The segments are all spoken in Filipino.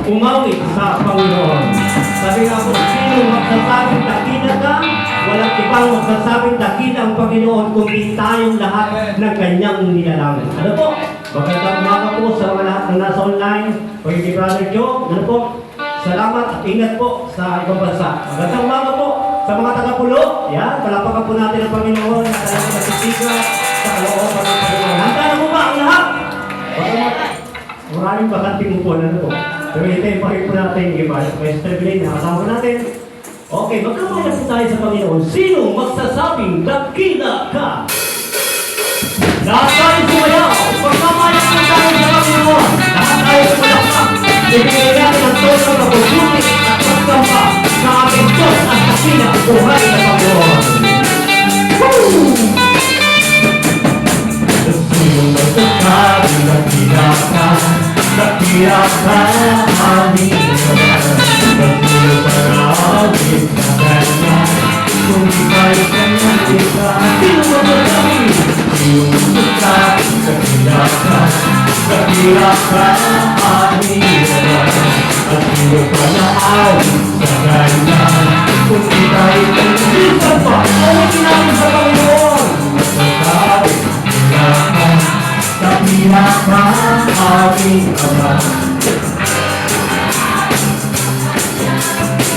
umawit sa Panginoon. Sabi nga po, sino magsasabing dakila ka? Walang ibang magsasabing dakila ang Panginoon kundi tayong lahat ng kanyang nilalang. Ano po? Magandang umaga po sa mga lahat ng nasa online. Pagiging Brother Joe, ano po? Salamat at ingat po sa ibang bansa. Magandang umaga po sa mga taga-pulo. Yan, palapakan po natin ang Panginoon na talagang nasisiga sa kalooban ng Panginoon. Handa na po ba ang lahat? Maraming bakanting upo na po. Pero ito pa rin po natin yung iba. Mr. Bilay, nakasama natin. Okay, magkamaya po tayo sa Panginoon. Sino magsasabing dakila ka? Lahat tayo sumayaw. Magkamaya po tayo sa Panginoon. Lahat tayo sumayaw ka. Ibigay natin ang tono na pagsulit at magkamba sa ating Diyos at dakila ang buhay na Panginoon. Woo! Sino magsasabing dakila ka? Dakila ka aming Pagsulo parawin sa kanya Kung di kayo kanya kita Sino magsasabing? Sino magsasabing dakila ka? Dakila ka aming Pagsulo parawin sa kanya Kung di kayo kanya kita pa Awatin namin sa Panginoon Magsasabing dakila ka dakila ka aming Ama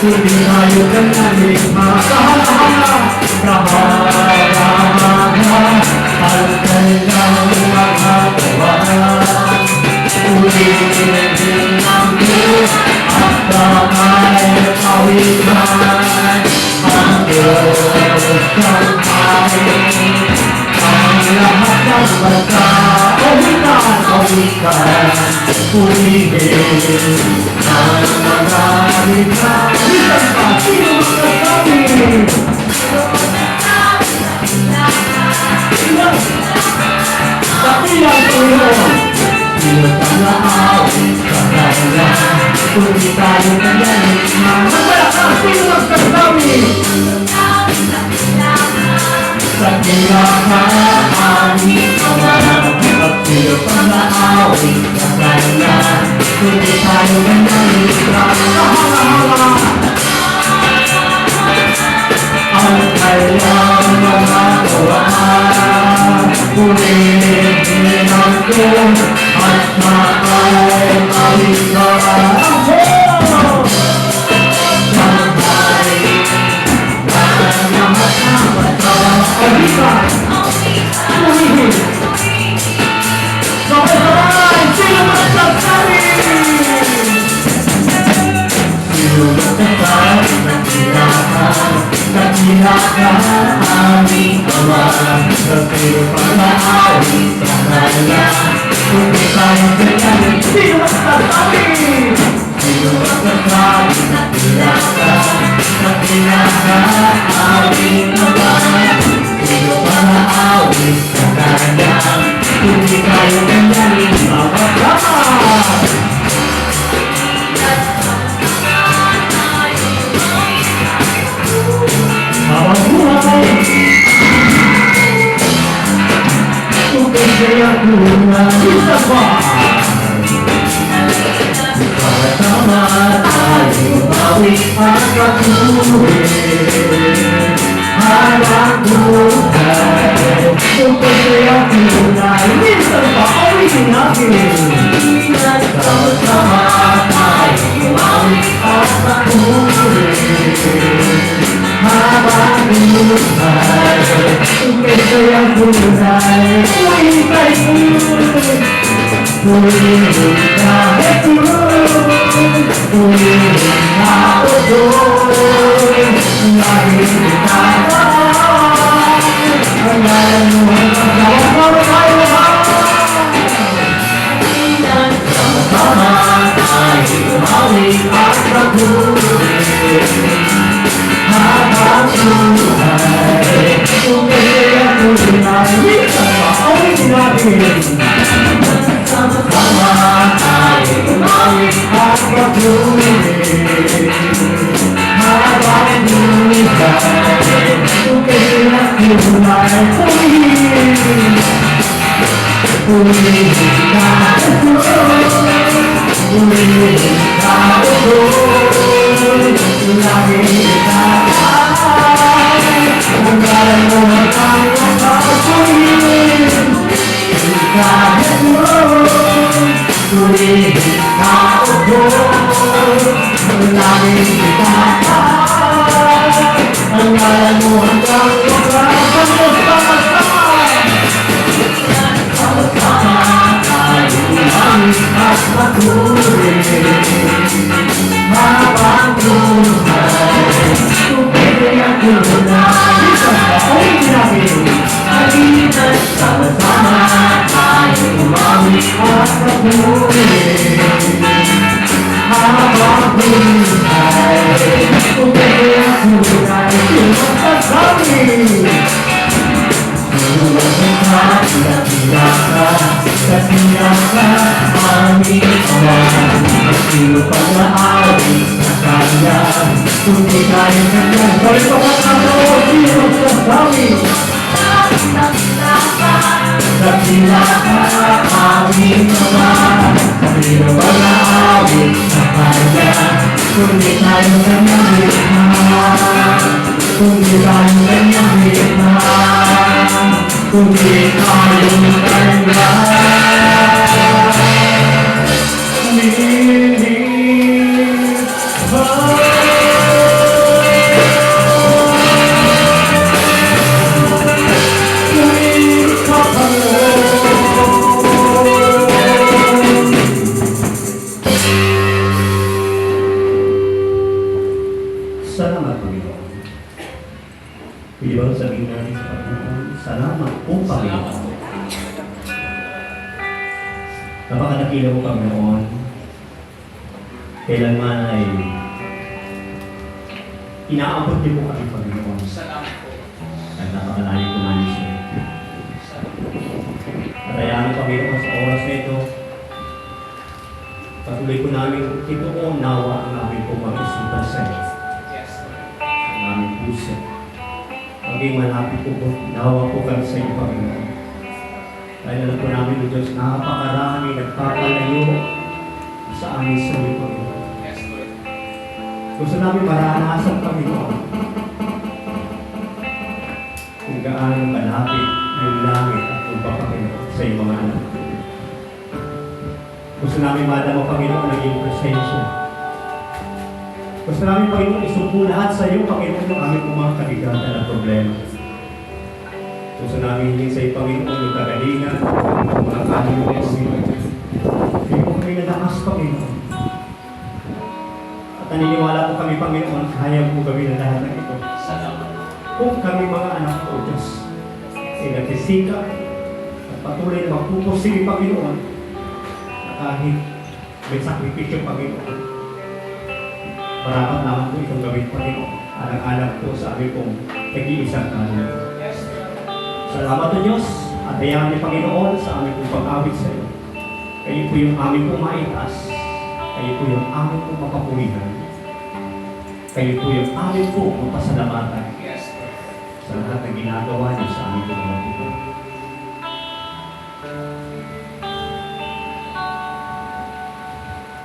Hindi tayo kanalig makahanga Kahanga At kailang makagawa Ulitin ang Diyos At damay kawiman Ang Diyos ng amin Ang lahat ng bata Kawikan Ulitin ang mga rita Bilang pa, sino magsasabi? Dakilang Panginoon Sino sana awit sa kanya Kung di tayo nangyayit Magpalakas, sino magsasabi? Dakilang ka aming Ama At sino sana awit sa kanya Kung di tayo nangyayit Kahanga-hanga Ang kailang mga gawaan Purihin ang Diyos At maay kawikan Sampai na matapos Kawikan Purihin Sabay-sabay Sino magsasabi? Sino magsasabi Dakila ka Dakila ka aming Ama Dakila pag-aawit sa kanya Kung di tayo ganyan Sino magsasabi? Sino magsasabi Dakila ka Dakila ka aming Ama Sino pag-aawit sa kanya Kung di tayo ganyan Sama-sama Habang buhay Upang kaya kunang isabay Sama-sama tayo bawit at patuloy Habang buhay Upang kaya kunang isabay natin Sama-sama tayo bawit at patuloy Habang buhay Kesa yang tunai Kulikai Kulikai Kulikai Lagi kita Sama-sama Ayo mawin Habang buhay Kung kaya tunay Awin natin Sama-sama tayo mawin at patuloy Habang buhay Kung kaya tunay Ulihin ka Ulihin ka Laging itatahal ang ngalan mo hanggang wakas. Sama-sama tayo at patuloy habang buhay. Tubig ang tunay sa taong namin. Halina't sama-sama tayo umawit at patuloy habang buhay. Tubig ang tunay sa taong Kasiyaka aming Ama, sino pa naawit sa Kanya, kundi tayo kanya. Balik pa ka na o sino sa kami. Kasiyaka aming Ama, sino pa naawit sa Kanya, kundi tayo kanya likha. Kundi tayo kanya likha. Kundi tayo kanya Salamat, Panginoon. Pwede ba sabihin natin sa Panginoon, salamat po, Panginoon. Napakadakila mo, Panginoon. Kailanman ay inaabot din mo kami, Panginoon. Salamat po. At napakalayo ko namin sa iyo. At ayamin, Panginoon, sa oras na ito, patuloy ko namin itoong nawa ang aming pumag-isipan sa iyo. Ang aming puso. Maging malapit po, nawa po kami sa iyo, Panginoon. Dahil alam po namin, O Diyos, napakarami nagpapalayo sa amin sa iyo, Panginoon. Gusto namin maranasan, Panginoon, kung gaano malapit yung langit at pagpapakinoon sa iyong mga anak. Gusto namin madama, Panginoon, ang iyong presensya. Gusto namin, Panginoon, isupo lahat sa iyo, Panginoon, yung aming mga kabigatan at problema. Gusto namin hindi sa iyo, Panginoon, yung kagalingan, yung mga kanin mo, Panginoon. Hindi po kami nalakas, Panginoon. At naniniwala po kami, Panginoon, kaya po gawin ang lahat ng ito. Kung kami mga anak po, Diyos, ay nagsisikap at patuloy na magpupusili, Panginoon, na kahit may sakripisyo, Panginoon, marapat naman po itong gawin, Panginoon, alang-alang po sa amin pong nag-iisang kanin. Salamat o Diyos, at ayahan ni Panginoon sa aming pong pag-awit sa iyo. Kayo po yung aming pong maitaas. Kayo po yung aming pong mapapulihan. Kayo po yung aming pong mapasalamatan. Sa lahat ng ginagawa niyo sa aming pong mga puso.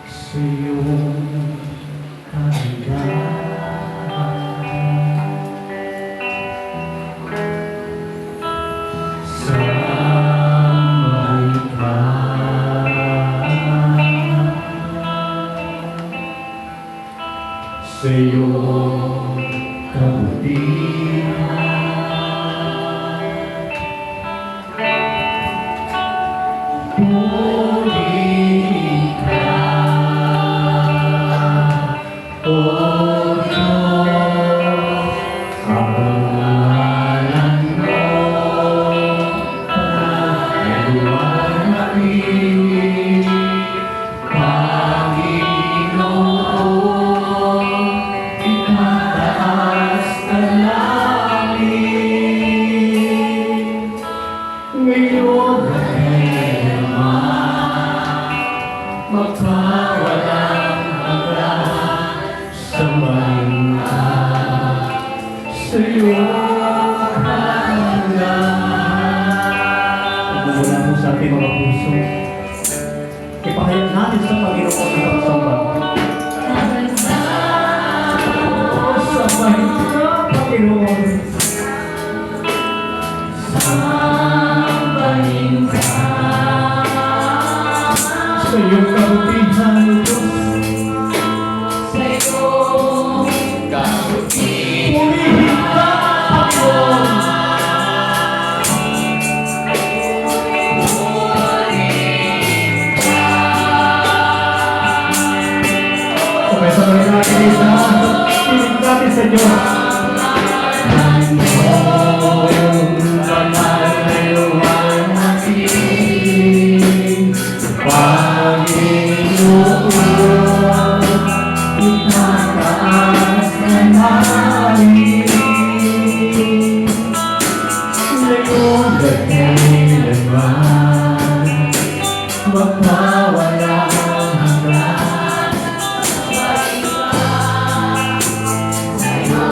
Sa iyong sa iyong kabutihan, puri ka, O Diyos, ang ngalan mo ay luwalhati, Panginoon. Itaas ka namin ngayon ay naman magpawalang hanggan sa banda sa iyong hanggan. Mula po sa ating mga puso, ipahayag natin sa Panginoon ang pagsamba. Sambahin ka, Panginoon. Sambahin ka sa iyong kabutihan. Sabay-sabay natin isa. Pinig natin sa Diyos.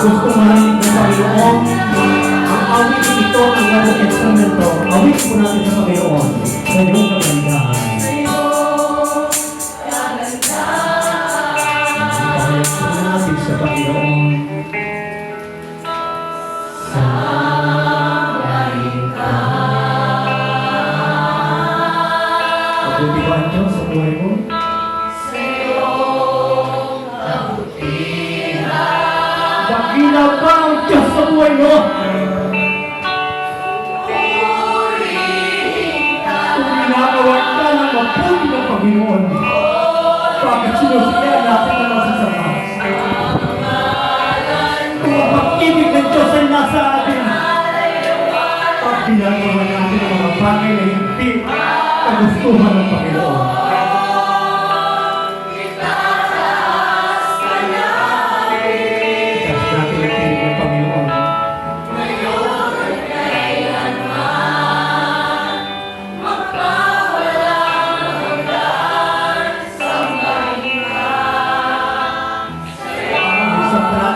Gusto maraming ng Panginoon. Ang awit ito, ang New Testamento, awit po natin sa Panginoon sa iyong kagandahan. Ipahayag po natin sa Panginoon. Mabuti ba ang Diyos sa buhay mo? Dakila ba ang Diyos sa buhay mo? Kung ginagawa ka ng mabuti ng Panginoon, bakit sinusiyan natin ang masasama? Kung ang pag-ibig ng Diyos ay nasa atin, pag ginagawa natin ang mga bagay na hindi kagustuhan ng Panginoon.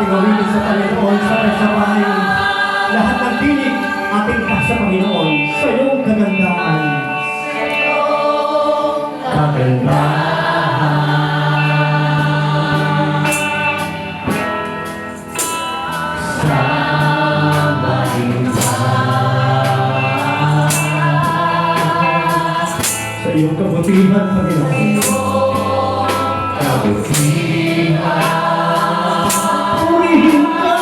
Gawin sa Panginoon, sabay-sabay. Lahat ng dinig ating sa Panginoon sa iyong kagandahan. Kagandahan. Sa sa iyong kabutihan, Panginoon. Kabutihan. Purihin ka,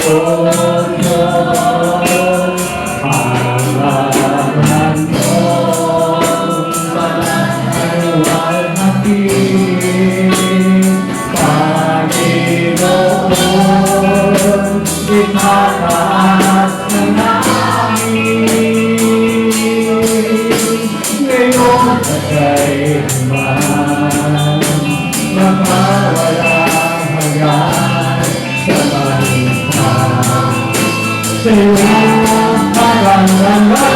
O Diyos, pangalan mong maluwalhati, Panginoon, itataas ka namin, ngayong kailanman. Magpawalang hanggan sa balikan. Sa iyong parangalan mo,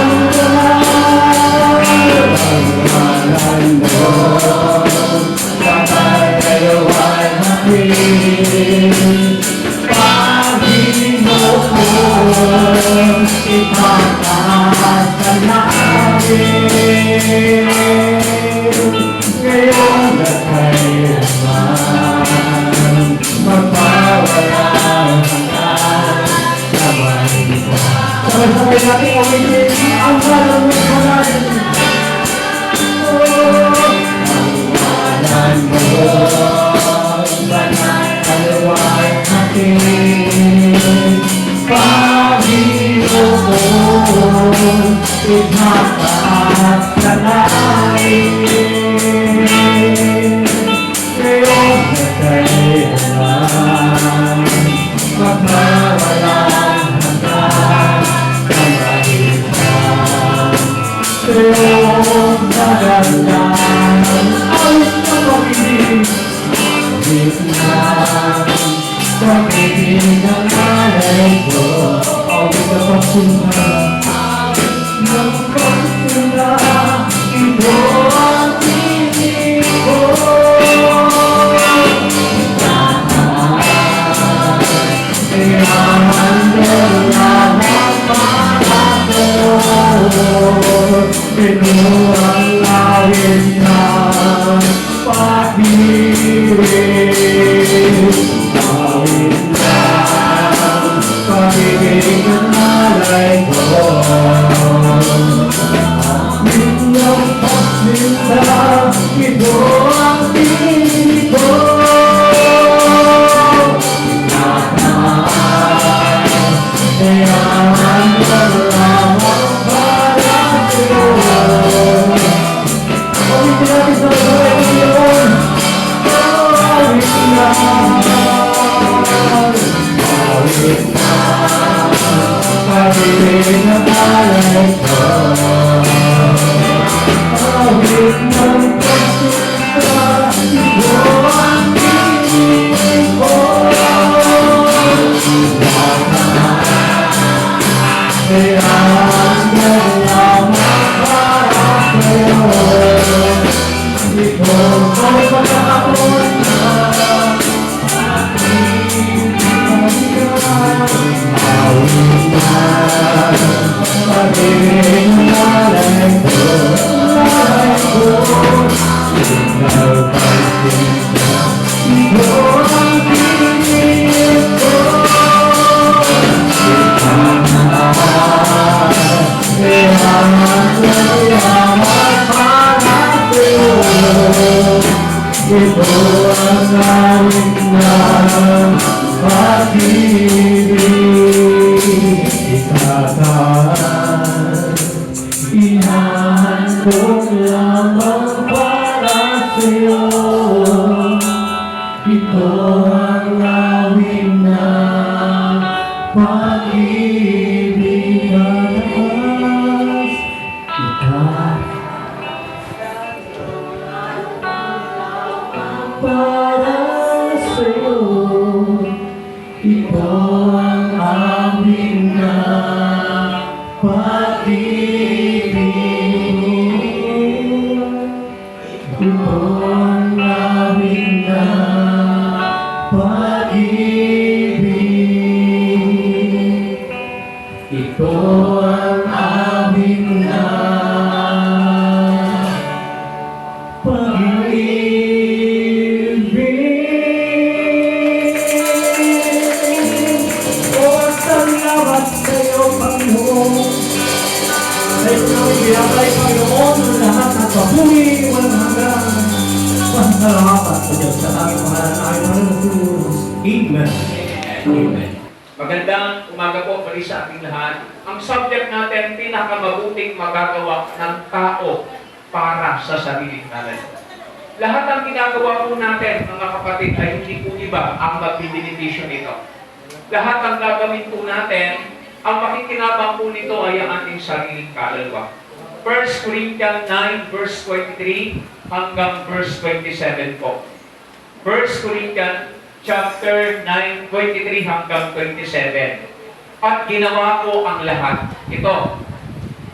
kapag-alaway natin, Panginoon, itataas ka namin. Ngayon na kailanman, magpawalang hanggan sa balikan. Sabay-sabay natin umitin ang ngalan mo, pangalan mo. Pangalan mo, banal-alaway natin, Panginoon, itataas ka namin. Ngayon na kailanman, magpawalang hanggan sa balikan. Sa iyong kagandahan, awit ng pag-ibig, Vietnam, pag-ibig ng alay ko, awit ng pagsunod, ng pagsunod, ito ang tinig ko. Ito ang awit ng pag-ibig, awit ng pag-ibig ng alay ko. Minyong pagsinta, ito ang tinig ko. Kaya ang awit ng pagsuka, ito ang hinihingi ko. Kaya ang salamat para sa'yo. Ito ay pagkakapon na awit na pag-ibig na lalay ko, ikaw pagsinta, ito ang pinili ko. Salamat para sa'yo. Ito ang awit ng pag-ibig. Itataan, inahandog lamang para sa'yo. Ito ang awit ng pag-ibig. Para sa'yo, ito ang awit na pag-ibig. Ito ang awit na pag-ibig. Ito ang awit na salamat sa'yo, Panginoon. Dahil namin binabay, Panginoon, ang lahat ng papuri, walang hanggan. Pasalamat sa Diyos sa aming pangalan ay Panginoon Jesus. Amen. Amen. Magandang umaga po pali sa ating lahat. Ang subject natin, pinakamabuting magagawa ng tao para sa sariling kanan. Lahat ng ginagawa po natin, mga kapatid, ay hindi po iba ang magbibinipisyo nito. Lahat ng gagawin po natin, ang makikinabang po nito ay ang ating sariling kaluluwa. 1 Corinthians 9 verse 23 hanggang verse 27 po. 1 Corinthians chapter 9, 23 hanggang 27. At ginawa ko ang lahat. Ito,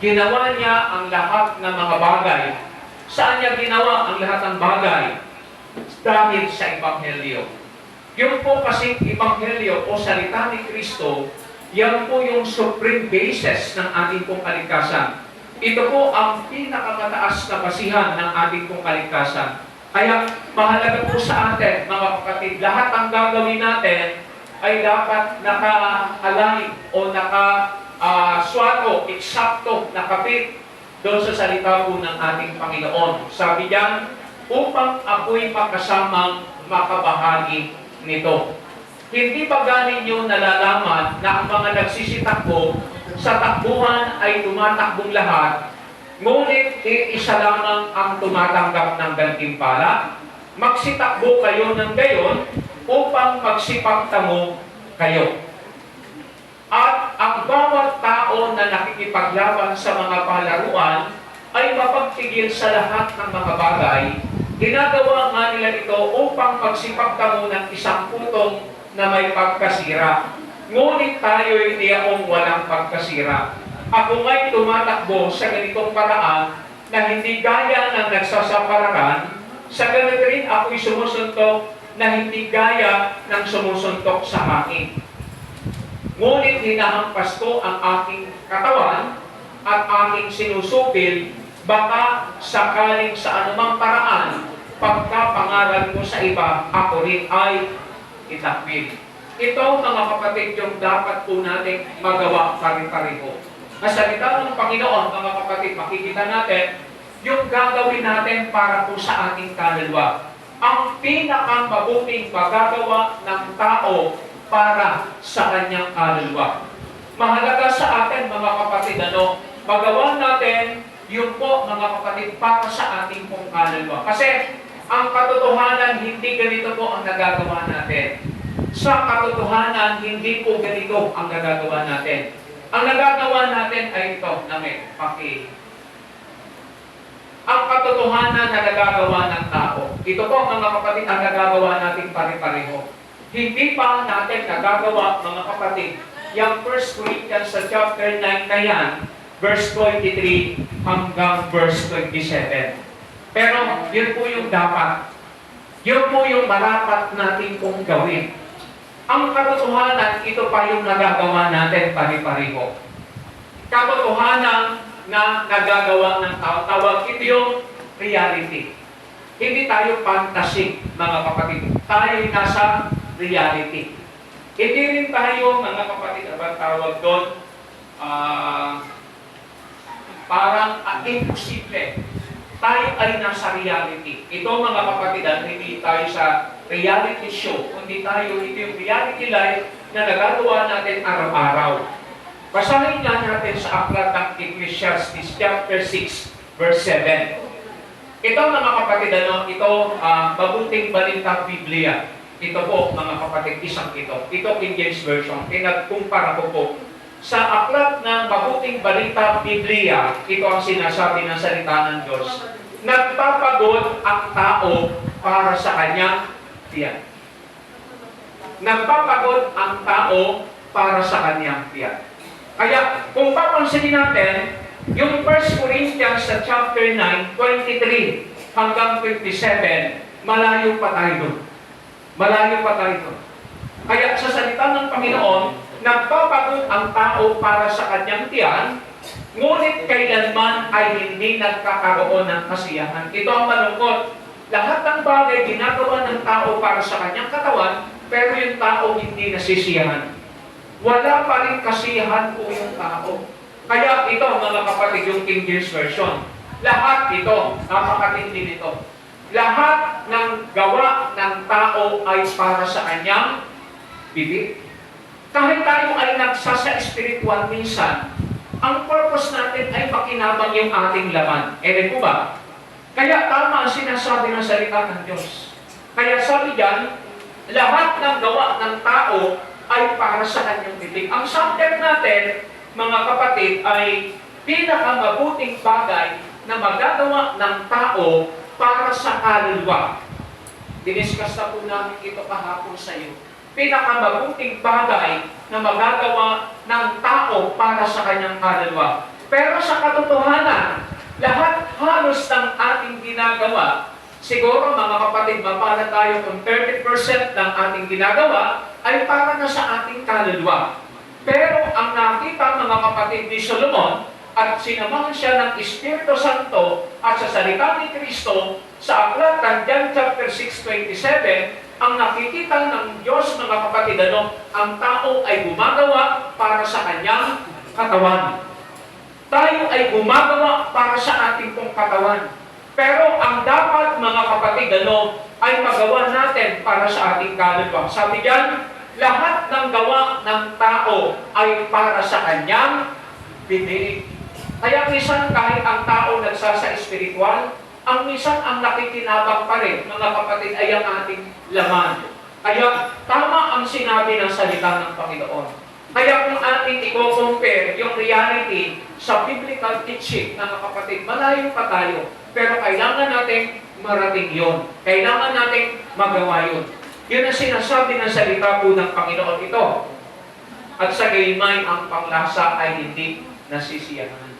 ginawa niya ang lahat ng mga bagay. Saan niya ginawa ang lahat ng bagay? Dahil sa Ebanghelyo. Yung po kasing Ebanghelyo o salita ni Kristo, yan po yung supreme basis ng ating pong kaligtasan. Ito po ang pinakamataas na basihan ng ating pong kaligtasan. Kaya mahalaga po sa atin, mga kapatid, lahat ng gagawin natin ay dapat naka-align o naka-swado, eksakto, nakapit doon sa salita po ng ating Panginoon. Sabi diyan, upang ako'y makasamang makabahagi nito. Hindi ba ganin nyo nalalaman na ang mga nagsisitakbo sa takbuhan ay tumatakbong lahat, ngunit isa lamang ang tumatanggap ng gantimpala? Magsitakbo kayo ng gayon upang magsipagtamo kayo. At ang bawat tao na nakikipaglaban sa mga palaruan ay mapagtigil sa lahat ng mga bagay. Ginagawa nga nila ito upang magsipagtamo ng isang putong na may pagkasira. Ngunit tayo'y tiyakong walang pagkasira. Ako nga'y tumatakbo sa ganitong paraan na hindi gaya ng nagsasapararan, sa ganito rin ako'y sumusuntok na hindi gaya ng sumusuntok sa hangin. Ngunit hinahampas ko ang aking katawan at aking sinusupil, baka sakaling sa anumang paraan, pagkapangaral mo sa iba, ako rin ay itakwil. Ito, mga kapatid, yung dapat po natin magawa pare-pareho. Sa salita ng Panginoon, mga kapatid, makikita natin yung gagawin natin para po sa ating kaluluwa. Ang pinakamabuting magagawa ng tao para sa kanyang kaluluwa. Mahalaga sa atin, mga kapatid, magawa natin yung po, mga kapatid, para sa ating pong kaluluwa. Kasi ang katotohanan, hindi ganito po ang nagagawa natin. Sa katotohanan, hindi po ganito ang nagagawa natin. Ang nagagawa natin ay ito, namin, ang katotohanan na nagagawa ng tao. Ito po, mga kapatid, ang nagagawa natin pare-pareho. Hindi pa natin nagagawa, mga kapatid, yung 1 Corinthians sa chapter 9 na yan, verse 23 hanggang verse 27. Pero, yun po yung dapat. Yun po yung marapat natin kung gawin. Ang katotohanan, ito pa yung nagagawa natin pare-pareho. Katotohanan na nagagawa ng tao. Tawag ito yung reality. Hindi tayo fantasy, mga kapatid. Tayo nasa reality. Hindi rin tayo, mga kapatid, abang tawag doon, parang imposible. Tayo ay nasa reality. Ito, mga kapatid, hindi tayo sa reality show, kundi tayo ito yung reality life na nagagawa natin araw-araw. Basahin nga natin sa aklat ng Ecclesiastes chapter 6, verse 7. Ito, mga kapatid, ito, mabuting balitang Biblia. Ito po, mga kapatid, isang ito. Ito, King James Version. Pinagkumpara ko po. Sa aklat ng mabuting balita Biblia, ito ang sinasabi ng salita ng Diyos. Nagpapagod ang tao para sa kanyang tiyan. Nagpapagod ang tao para sa kanyang tiyan. Kaya, kung papansinin natin, yung 1 Corinthians sa chapter 9, 23 hanggang 27, malayo pa tayo doon. Malayo pa tayo doon. Kaya sa salita ng Panginoon, nagpapagod ang tao para sa kanyang tiyan, ngunit kailanman ay hindi nagkakaroon ng kasiyahan. Ito ang malungkot. Lahat ng bagay ginagawa ng tao para sa kanyang katawan, pero yung tao hindi nasisiyahan. Wala pa rin kasiyahan po yung tao. Kaya ito, mga kapatid, yung King James Version. Lahat ito, napakatindi nito. Lahat ng gawa ng tao ay para sa kanyang bibig. Kahit tayo ay nagsasa spiritual minsan, ang purpose natin ay makinabang yung ating laman. Po ba? Kaya tama ang sinasabi ng salita ng Diyos. Kaya sabi diyan, lahat ng gawa ng tao ay para sa kanyang bibig. Ang subject natin, mga kapatid, ay pinakamabuting bagay na magagawa ng tao para sa kaluluwa. Diniscuss na po namin ito kahapon sa iyo. Pinakamabuting bagay na magagawa ng tao para sa kanyang kaluluwa. Pero sa katotohanan, lahat halos ng ating ginagawa, siguro mga kapatid, mapala tayo kung 30% ng ating ginagawa ay para na sa ating kaluluwa. Pero ang nakita, mga kapatid, ni Solomon, at sinamahan siya ng Espiritu Santo at sa salita ni Kristo, sa aklat ng John chapter 6:27, ang nakikita ng Diyos, mga kapatid, ang tao ay gumagawa para sa kanyang katawan. Tayo ay gumagawa para sa ating pong katawan. Pero ang dapat, mga kapatid, ay magawa natin para sa ating kaluluwa. Sabi diyan, lahat ng gawa ng tao ay para sa kanyang bibig. Kaya minsan kahit ang tao nagsasa espiritual, ang minsan ang nakikinabang pa rin, mga kapatid, ay ang ating laman. Kaya tama ang sinabi ng salita ng Panginoon. Kaya kung ating i-compare yung reality sa biblical teaching, mga kapatid, malayo pa tayo. Pero kailangan natin marating yun. Kailangan natin magawa yun. Yun ang sinasabi ng salita po ng Panginoon ito. At sa gaymay, ang panglasa ay hindi nasisiyahan.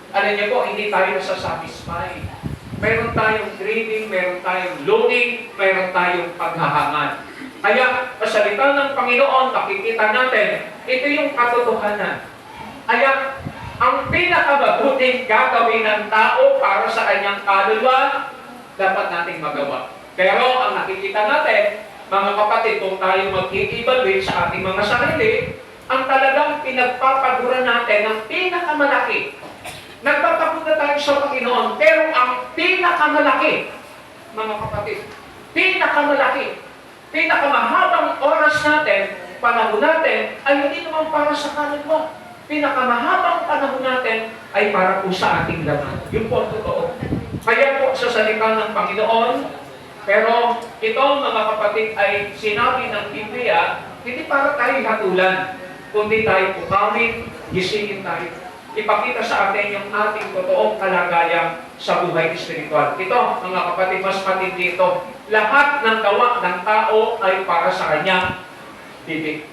Alam niyo po, hindi tayo nasasatisfy. Meron tayong craving, meron tayong longing, meron tayong paghahangad. Kaya, sa salita ng Panginoon, nakikita natin, ito yung katotohanan. Kaya, ang pinakamabuting gagawin ng tao para sa kanyang kaluluwa, dapat nating magawa. Pero, ang nakikita natin, mga kapatid, kung tayo mag-i-evaluate sa ating mga sarili, ang talagang pinagpapaguran natin ng pinakamalaki. Nagpapapunta tayo sa Panginoon, pero ang pinakamalaki, mga kapatid, pinakamahabang oras natin, panahon natin, ay hindi naman para sa kaluluwa. Pinakamahabang panahon natin ay para po sa ating laman. Yun po ang totoo. Kaya po sa salita ng Panginoon, pero ito, mga kapatid, ay sinabi ng Biblia, hindi para tayo hatulan, kundi tayo pukawin gisingin tayo. Ipakita sa atin yung ating totoong kalagayan sa buhay espiritual. Ito, mga kapatid, mas matindi ito. Lahat ng gawa ng tao ay para sa kanyang bibig.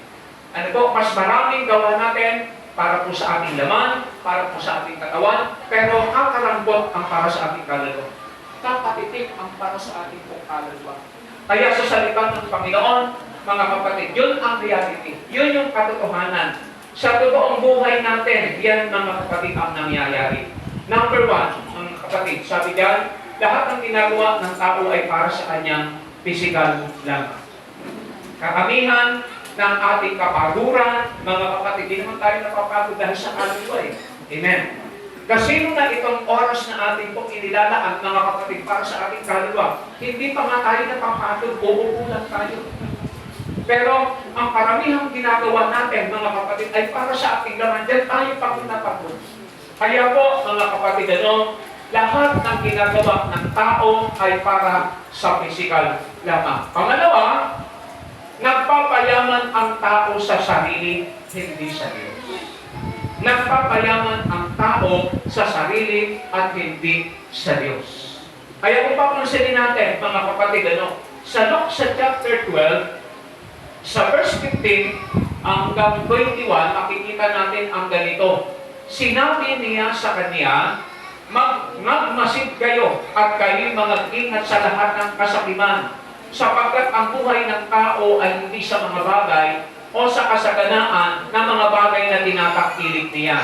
Ano po, mas maraming gawa natin para po sa ating laman, para po sa ating katawan, pero kakarambot ang para sa ating kaluluwa. Kapatitik ang para sa ating pong kaluluwa. Kaya sa salita ng Panginoon, mga kapatid, yun ang reality. Yun yung katotohanan. Sa totoong buhay natin, yan mga kapatid ang nangyayari. Number one, mga kapatid, sabi diyan, lahat ng ginagawa ng tao ay para sa kanyang physical lamang. Karamihan ng ating kapaguran, mga kapatid, di naman tayo napapagod dahil sa kaluluwa eh. Amen. Kasi na itong oras na ating pong inilalaan, mga kapatid, para sa ating kaluluwa, hindi pa nga tayo napapagod, uuulan tayo. Pero ang karamihang ginagawa natin, mga kapatid, ay para sa ating laman. Diyan tayo pagod na pagod. Kaya po, mga kapatid, lahat ng ginagawa ng tao ay para sa physical lamang. Pangalawa, nagpapayaman ang tao sa sarili, hindi sa Diyos. Nagpapayaman ang tao sa sarili at hindi sa Diyos. Kaya kung papansinin natin, mga kapatid, sa Luke sa chapter 12, sa verse 15 hanggang 21, makikita natin ang ganito. Sinabi niya sa kanya, magmasid kayo at kayo mag-ingat sa lahat ng kasakiman, sapagkat ang buhay ng tao ay hindi sa mga bagay o sa kasaganaan na mga bagay na tinataktilik niya.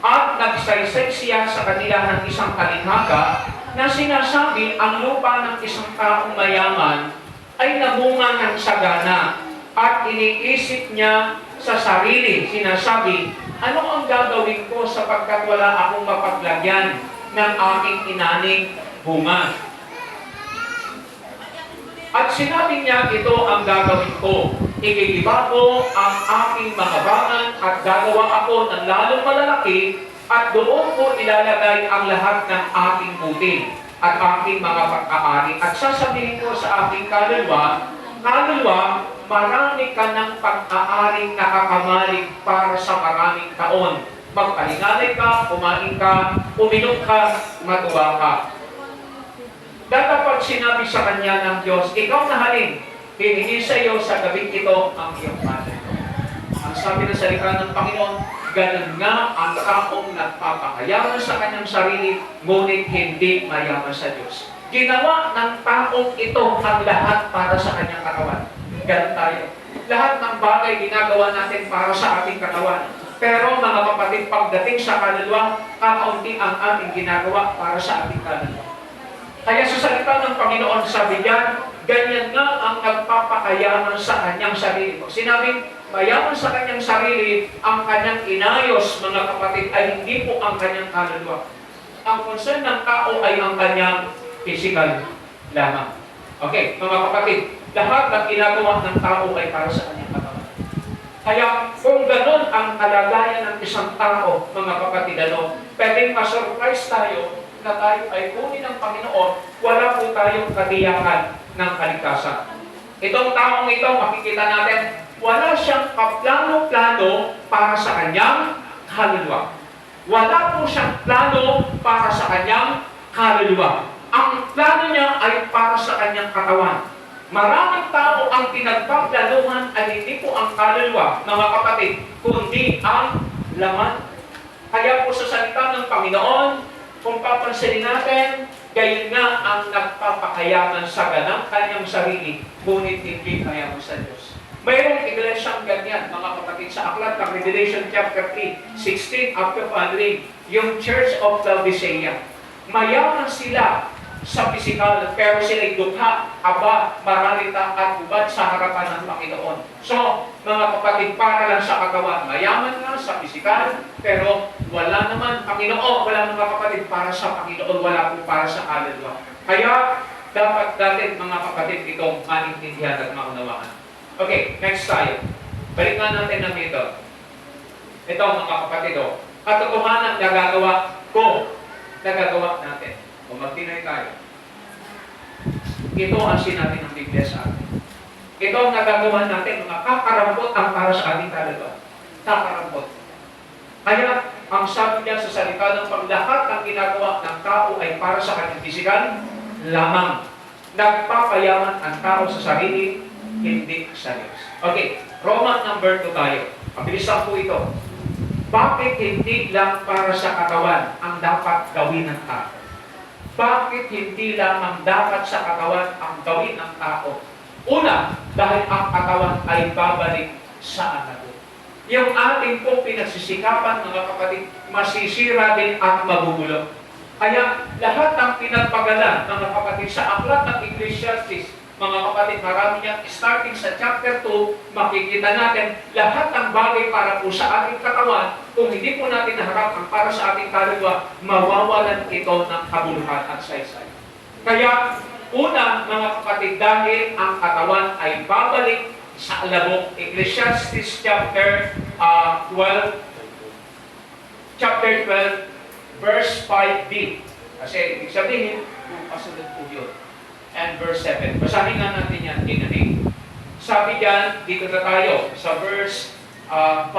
At nagsaysay siya sa kanila ng isang talinghaga na sinasabi ang lupa ng isang taong mayaman ay namunga ng sagana. At iniisip niya sa sarili, sinasabi, ano ang gagawin ko sapagkat wala akong mapaglagyan ng aking inaning bunga? At sinabi niya, ito ang gagawin ko. Igigiba ko ang aking mga bangan at gagawa ako ng lalong malalaki at doon ko ilalagay ang lahat ng aking buti at aking mga pag-aari. At sasabihin ko sa aking kaluluwa, marami ka ng pag-aaring nakakamalig para sa maraming taon. Magpahingalay ka, kumain ka, uminom ka, matuwa ka. Datapag sinabi sa kanya ng Diyos, ikaw na halin, hiningi sa iyo sa gabing ito ang iyong panay. Ang sabi ng salita ng Panginoon, ganun nga ang taong nagpapakayaman sa kanyang sarili, ngunit hindi mayaman sa Diyos. Ginawa ng taong ito ang lahat para sa kanyang katawan. Ganun tayo. Lahat ng bagay ginagawa natin para sa ating katawan. Pero mga kapatid, pagdating sa kaluluwa, kakaunti ang ating ginagawa para sa ating kaluluwa. Kaya sa salita ng Panginoon, sabi niya, ganyan nga ang nagpapakayaman sa kanyang sarili. Pag sinabing mayaman sa kanyang sarili, ang kanyang inayos, mga kapatid, ay hindi po ang kanyang kaluluwa. Ang concern ng tao ay ang kanyang physical lamang. Okay, mga kapatid, lahat ng ginagawa ng tao ay para sa kanyang katawan. Kaya kung ganun ang kalagayan ng isang tao, mga kapatid, pwedeng ma-surprise tayo na tayo ay kunin ng Panginoon, wala po tayong katiyakan ng kaligtasan. Itong taong ito, makikita natin, wala siyang kaplano-plano para sa kanyang kaluluwa. Wala po siyang plano para sa kanyang kaluluwa. Ang plano niya ay para sa kanyang katawan. Maraming tao ang pinagpaplanuhan ay hindi po ang kaluluwa, mga kapatid, kundi ang laman. Kaya po sa salita ng Panginoon, kung papansinin natin, gayon nga ang nagpapakayaman sa ganang kanyang sarili, ngunit hindi kayaman sa Diyos. Mayroong iglesyang ganyan, mga kapatid, sa aklat ng Revelation chapter 3, 16 up to 3, yung Church of Laodicea. Mayaman sila sa pisikal, pero sila'y dukha, aba, maralita at ubad sa harapan ng Panginoon. So, mga kapatid, para lang sa katawan, mayaman nga sa pisikal, pero wala naman Panginoon, wala mga kapatid para sa Panginoon, wala po para sa kaluluwa. Kaya, dapat natin, mga kapatid, itong maintindihan at maunawaan. Okay, next tayo. Balik nga natin ng ito. Ito, mga kapatid, katotohanan na gagawa ko, nagagawa natin. O magtinay tayo. Ito ang sinabi ng Biblia sa atin. Ito ang nagagawa natin, mga kakarambot ang para sa ating kaluluwa. Kakarambot. Kaya, ang sabi niya sa salita ng paglahat ng ginagawa ng tao ay para sa kanyang physical lamang. Nagpapayaman ang tao sa sarili, hindi sa Diyos. Okay, Roman number 2 tayo. Mabilisan po ito. Bakit hindi lang para sa katawan ang dapat gawin ng tao? Bakit hindi lamang dapat sa katawan ang gawin ng tao? Una, dahil ang katawan ay babalik sa alago. Yung ating pong pinagsisikapan, mga kapatid, masisira din at magugulo. Kaya lahat ng pinagpagalan, mga kapatid, sa aklat ng Ecclesiastes, mga kapatid, marami yan, starting sa chapter 2, makikita natin lahat ng bagay para po sa ating katawan, kung hindi po natin naharap ang para sa ating kaluluwa, mawawalan ito ng kabuluhan at saysay. Kaya, una, mga kapatid, dahil ang katawan ay babalik sa alabok. Ecclesiastes chapter 12, verse 5b. Kasi ibig sabihin, kung kasunod po yun. And verse 7. Basahin nga natin yan, tinanig. Sabi diyan, dito na tayo, sa verse 5.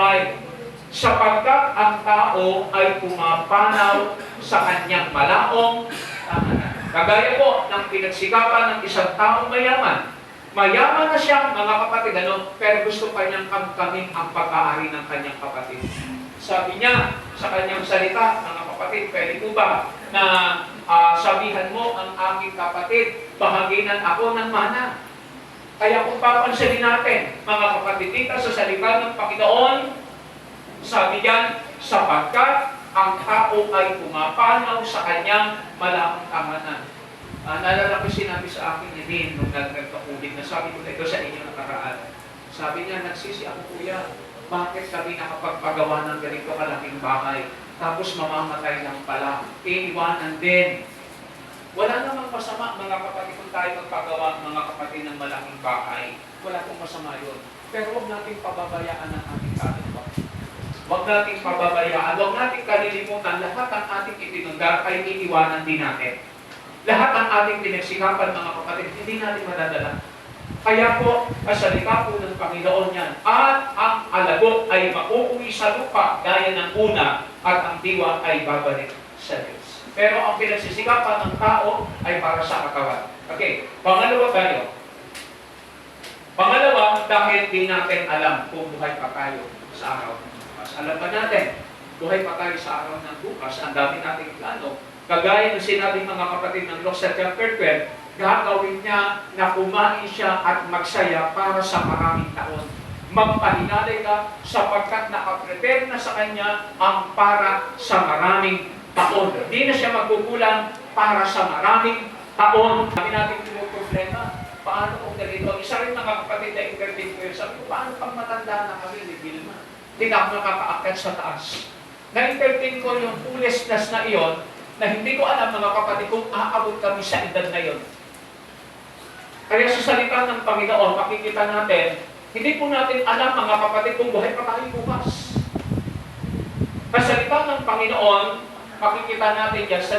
Sapagkat ang tao ay pumapanaw sa kanyang malaong tahanan. Kagaya po ng pinagsikapan ng isang taong mayaman. Mayaman na siya, mga kapatid, pero gusto pa niyang kamkamin ang pag-aari ng kanyang kapatid. Sabi niya sa kanyang salita, mga kapatid, pwede po ba na sabihan mo ang aking kapatid, bahaginan ako ng mana? Kaya kung papansinin natin, mga kapatid, dito sa salita ng Panginoon, sabi diyan, sapagkat ang tao ay pumapanaw sa kanyang malaking tahanan. Naalala ko sinabi sa akin ni Lynn nung nagkakaulit na sabi ko ito sa inyo nakaraan. Sabi niya, nagsisi ako kuya, bakit kami nakapagpagawa ng ganito kalaking bahay? Tapos mamamatay lang pala. Iiwanan din. Wala namang masama, mga kapatid, kung tayo magpagawa, mga kapatid, ng malaking bahay. Wala pong masama yun. Pero huwag natin pababayaan ang ating kaluluwa. Huwag natin pababayaan. Huwag natin kalilimutan. Lahat ang ating itinunggar ay iiwanan din natin. Lahat ang ating pinagsikapan, mga kapatid, hindi natin madadala. Kaya po, kasalita po ng Panginoon yan. At ang alabok ay mauuwi sa lupa gaya ng una at ang diwa ay babalik sa Diyos. Pero ang pinagsisikapan ng tao ay para sa katawan. Okay, pangalawa tayo. Pangalawa, dahil di natin alam kung buhay pa tayo sa araw ng bukas. Alam pa natin, buhay pa tayo sa araw ng bukas. Ang dami nating plano. Kagaya ng sinabi mga kapatid ng Luke sa chapter 12, gagawin niya na kumain siya at magsaya para sa maraming taon. Magpahinalay ka sapagkat nakaprepare na sa kanya ang para sa maraming taon. Hindi na siya magkukulang para sa maraming taon. Kami natin yung problema. Paano kung ganito? Isa rin mga kapatid na interview ko, sabi ko, paano pang matanda na kami ni Vilma? Hindi na ako nakakaakyat sa taas. Na-interview ko yung foolishness na iyon, na hindi ko alam mga kapatid kung aabot kami sa edad na yun. Kaya sa salita ng Panginoon, makikita natin, hindi po natin alam mga kapatid kung buhay pa tayo bukas. Sa salita ng Panginoon, makikita natin yan sa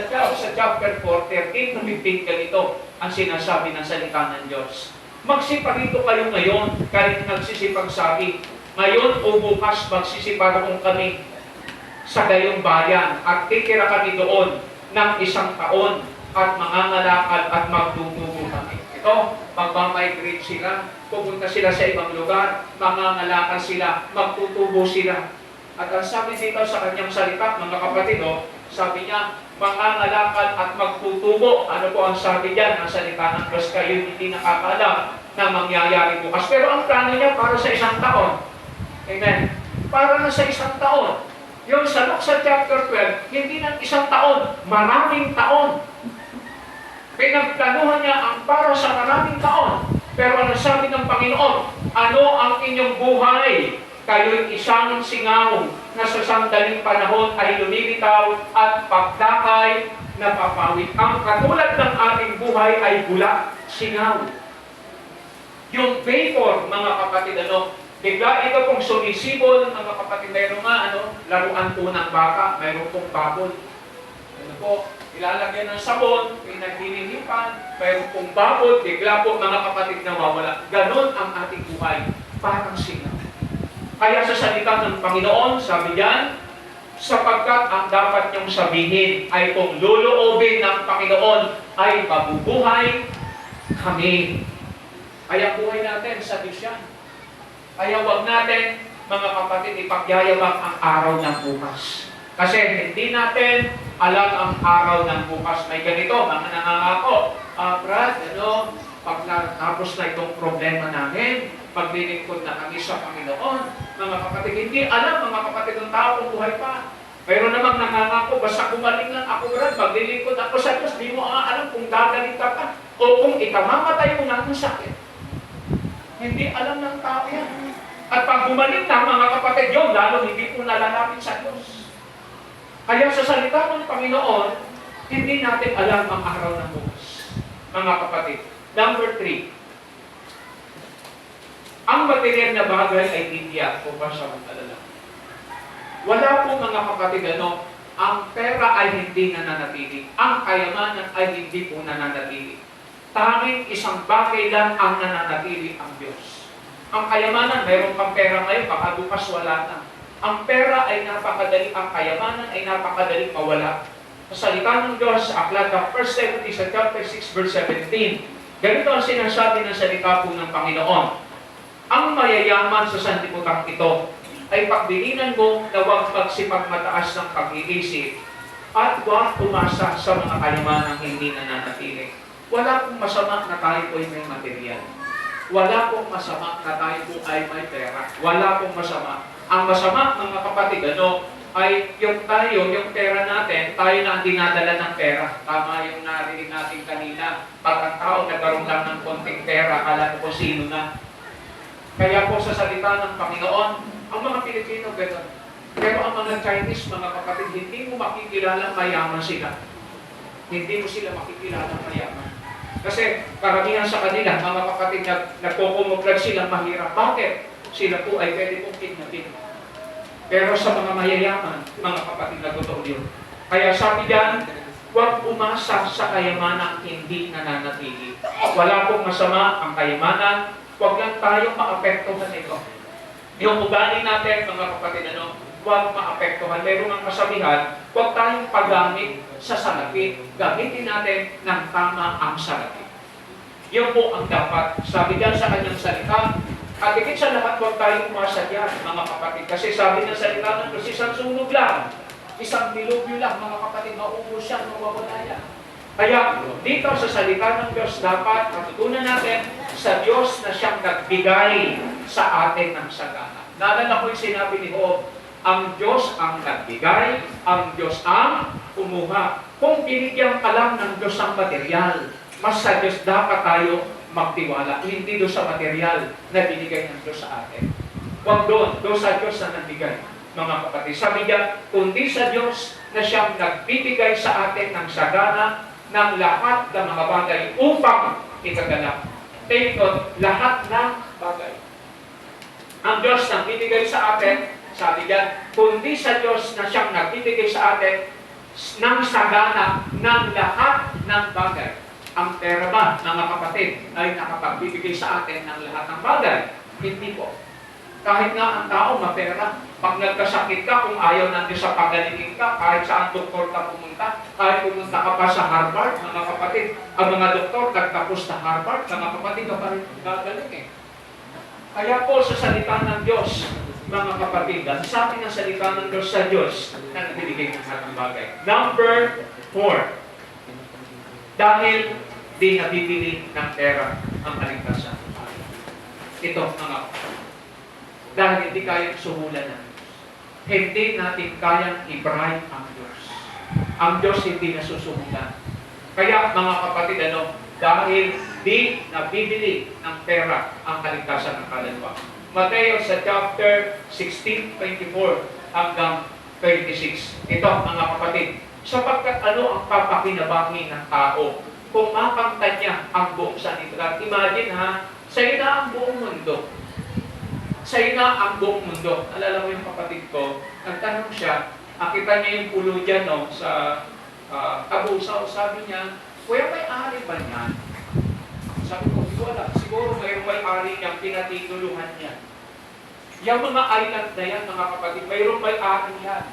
chapter 4, 13-15 ganito ang sinasabi ng salita ng Diyos. Magsiparito kayo ngayon, kahit nagsisipagsabi. Ngayon o bukas magsisiparong kami sa gayong bayan at titira kami doon ng 1 taon at mangangalakal at magtutubo kami. Ito, magmamigrate sila, pupunta sila sa ibang lugar, mangangalakal sila, magtutubo sila. At ang sabi dito sa kanyang salita, mga kapatid, sabi niya, mangangalakal at magtutubo. Ano po ang sabi diyan? Ang salita ng Diyos, kayo hindi nakakaalam na mangyayari bukas. Pero ang plano niya para sa 1 taon. Amen. Para na sa 1 taon. Yung sa Luke sa chapter 12, hindi ng 1 taon, maraming taon. Pinagplanuhan niya ang para sa maraming taon. Pero ano sabi ng Panginoon? Ano ang inyong buhay? Kayo'y isang singaw na sa sandaling panahon ay lumilitaw at pagdakay na papawid. Ang katulad ng ating buhay ay bula, singaw. Yung vapor, mga kapatid, bigla ito pong sumisibol, mga kapatid, mayroon nga, laruan po ng baka, mayroon pong babol. Ilalagyan ng sabon, pinaghihinipan, mayroon pong babol, bigla po, mga kapatid, nawawala. Ganon ang ating buhay, parang singaw. Kaya sa salita ng Panginoon, sabi diyan, Sapagkat ang dapat niyong sabihin ay kung luluobin ng Panginoon ay mabubuhay kami. Kaya buhay natin sa Diyos yan. Kaya huwag natin, mga kapatid, ipagyayabang ang araw ng bukas. Kasi hindi natin alam ang araw ng bukas. May ganito, mga nangangako. Brad, pag natapos na itong problema namin, paglilingkod na kami sa Panginoon, mga kapatid, hindi alam, mga kapatid, ng tao kung buhay pa. Mayroon namang nangangako, basta gumaling lang ako, Brad, maglilingkod ako sa Diyos, di mo alam kung gagaling ka pa, o kung ikamamatay mo na ng sakit. Hindi alam ng tao yan. At pag gumaling na, mga kapatid, yun, lalo hindi po nalalapit sa Diyos. Kaya sa salita ng Panginoon, hindi natin alam ang araw ng bukas. Mga kapatid. Number 3. Ang material na bagay ay tiyak o pasamantala. Wala po, mga kapatid, ang pera ay hindi nananatili. Ang kayamanan ay hindi po nananatili. Tanging isang bagay lang ang nananatili, ang Diyos. Ang kayamanan, mayroon kang pera ngayon, baka bukas wala na. Ang pera ay napakadali, ang kayamanan ay napakadali mawala. Sa salita ng Diyos, sa aklat ng 1 Timothy sa chapter 6 verse 17, ganito ang sinasabi ng salita po ng Panginoon. Ang mayayaman sa sanlibutan ito ay pagbilinan mo na huwag magsipagmataas ng pag-iisip at huwag umasa sa mga kayamanang hindi nananatili. Wala pong masama na tayo po ay may material. Wala pong masama na tayo po ay may pera. Wala pong masama. Ang masama, mga kapatid, ay yung pera natin, tayo na ang dinadala ng pera. Tama yung narinig natin kanina. Pag ang tao nagkaroon lang ng konting pera, akala ko sino na. Kaya po sa salita ng Panginoon, ang mga Pilipino gano'n. Pero ang mga Chinese, mga kapatid, hindi mo makikilala mayaman sila. Hindi mo sila makikilala mayaman. Kasi karamihan sa kanila, mga kapatid, nagkukumuglag silang mahirap. Bakit? Sila po ay pwede pong kidnapin. Pero sa mga mayayaman, mga kapatid, nagtotoo yun. Kaya sabi diyan, huwag umasa sa kayamanang hindi nananatili. Wala pong masama ang kayamanan, huwag lang tayong maapektuhan ito. Yung ugali natin, mga kapatid, huwag maapektuhan. Meron ang kasabihan, huwag tayong paggamit sa salapi. Gamitin natin ng tama ang salapi. Yun po ang dapat. Sabi diyan sa kanyang salita, at higit sa lahat, huwag tayong masadya, mga kapatid. Kasi sabi ng salita ng Diyos, isang sunog lang, isang dilubyo lang, mga kapatid, maubos yan, mawawala yan. Kaya dito sa salita ng Diyos, dapat matutunan natin sa Diyos na siyang nagbigay sa atin ng sagana. Naalala ko yung sinabi ni Job, ang Diyos ang nagbigay, ang Diyos ang kumuha. Kung binigyan ka lang ng Diyos ang material, mas sa Diyos dapat tayo magtiwala, hindi doon sa material na binigay ng Diyos sa atin. Huwag doon sa Diyos na nagbigay, mga kapatid. Sabi niya, kundi sa Diyos na siyang nagbibigay sa atin ng sagana ng lahat ng mga bagay upang ikaganap. Take note, lahat ng bagay. Ang Diyos na nagbibigay sa atin, sabi niya, kundi sa Diyos na siyang nagbibigay sa atin ng sagana ng lahat ng bagay. Ang pera ba, mga kapatid, ay nakapagbibigay sa atin ng lahat ng bagay? Hindi po. Kahit nga ang tao mapera, pag nagkasakit ka, kung ayaw ng Diyos sa pagalingin ka, kahit saan doktor ka pumunta, kahit pumunta ka pa sa Harvard, mga kapatid, ang mga doktor nagtapos sa Harvard, mga kapatid, ka pa rin gagaling eh. Kaya po sa salita ng Diyos, mga kapatid, ang sabi ng salita ng Diyos sa Diyos, na nagbibigay ng lahat ng bagay. Number 4. Dahil di nabibili ng pera ang kaligtasan. Ito, mga dahil hindi kayang suhulan ng Diyos. Hindi natin kayang i-bribe ang Diyos. Ang Diyos hindi nasusuhulan. Kaya, mga kapatid, dahil di nabibili ng pera ang kaligtasan ng kaluluwa. Mateo sa chapter 16:24 hanggang 26. Ito, mga kapatid, sapagkat ang papakinabangi ng tao kung mapangtan niya ang buong sanlibutan. Imagine sa'yo na ang buong mundo. Sa'yo na ang buong mundo. Alala mo yung kapatid ko, nagtanong siya, nakita niya yung pulo dyan sa Abusaw. Sabi niya, kuya, may ari ba niyan? Sabi ko, wala. Siguro may ari niyang pinatituluhan niya. Yung mga island na yan, mga kapatid, mayroong may ari yan.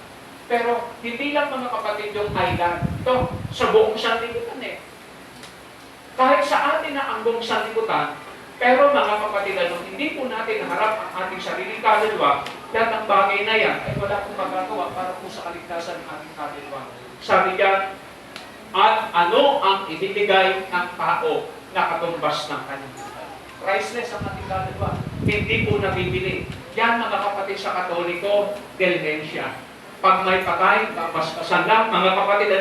Pero hindi lang mga kapatid yung island. Ito, sa buong sanlibutan eh. Kahit sa atin na ang buong sanlibutan, pero mga kapatid, hindi po natin naharap ang ating sariling kaluluwa, lahat ng bagay na yan ay wala pong magagawa para po sa kaligtasan ng ating kaluluwa. Sabi diyan, at ano ang ibibigay ng tao na katumbas ng kanyang buhay? Priceless ang ating kaluluwa. Hindi po nabibili. Yan mga kapatid sa Katoliko, Delhencia. Pag may patay, basbasan lang, mga kapatid,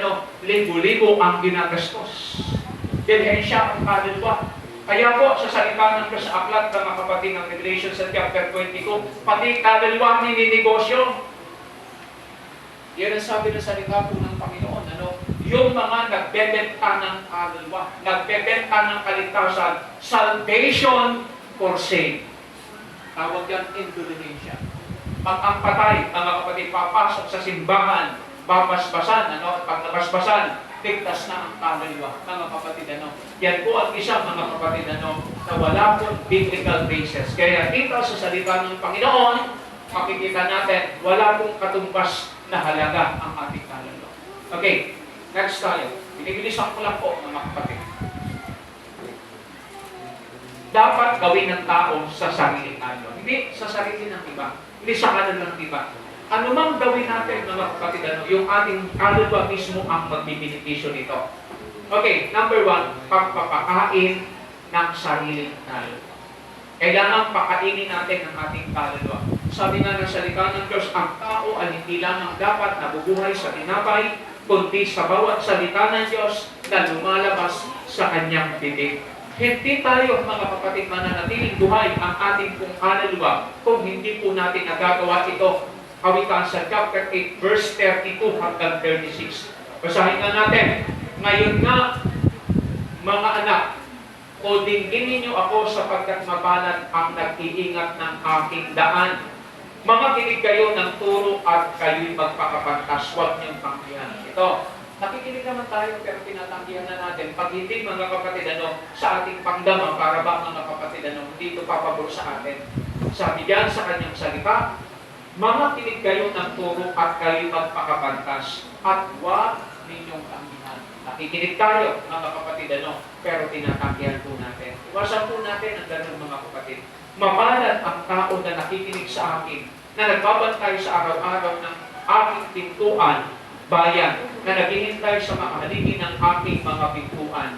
libo-libo ang ginagastos. Delhencia ang kaluluwa. Kaya po, sa salita ng Diyos sa aklat, mga kapatid ng Revelation sa chapter 22, pati kaluluwa nininegosyo. Yan ang sabi ng salita po ng Panginoon. Yung mga nagbebenta ng kaluluwa, nagbebenta ng kaligtasan, salvation for sale. Tawag yan indulgensya. Pag ang patay, mga kapatid, papasok sa simbahan, babasbasan, pag nabasbasan, ligtas na ang kaluluwa, mga kapatid, Yan po ang isa, mga kapatid, na wala pong biblical basis. Kaya dito sa salita ng Panginoon, makikita natin, wala pong katumbas na halaga ang ating kaluluwa. Okay, next tayo. Binibilisan ko lang po, mga kapatid. Dapat gawin ng tao sa sarili kaluluwa. Hindi sa sarili ng iba. Hindi sa kaluluwa ng iba. Ano mang gawin natin, mga kapatid, yung ating kaluluwa mismo ang magbibinipisyo nito. Okay, number 1, pagpapakain ng sariling kaluluwa. Kailangan pakainin natin ang ating kaluluwa. Sabi nga ng salita ng Diyos, ang tao ay hindi lamang dapat nabubuhay sa tinapay, kundi sa bawat salita ng Diyos na lumalabas sa kanyang bibig. Hindi tayo, mga kapatid, mananatiling buhay ang ating pong kaluluwa kung hindi po natin nagagawa ito. Kawikaan sa chapter 8, verse 32 hanggang 36. Basahin nga natin. Ngayon nga, mga anak, o dinggin ninyo ako sapagkat mabanat ang nag-iingat ng aking daan. Mga kinig kayo ng turo at kayo'y magpakapantas. Huwag niyong tanggihan. Ito, nakikinig naman tayo pero tinatanggihan na natin. Pag hindi, mga kapatid, sa ating pangdama, para ba mga kapatid, hindi ito papabor sa atin. Sabi diyan sa kanyang salita, mga kinig kayo ng turo at kayo'y magpakapantas at huwag ninyong tanggihan. Nakikinig tayo, mga kapatid, pero tinatanggihan po natin. Iwasan po natin ang ganun, mga kapatid. Mabalat ang tao na nakikinig sa akin, na nagbabantay sa araw-araw ng aking pintuan, bayan, na naghihintay sa mga haligi ng aking mga pintuan.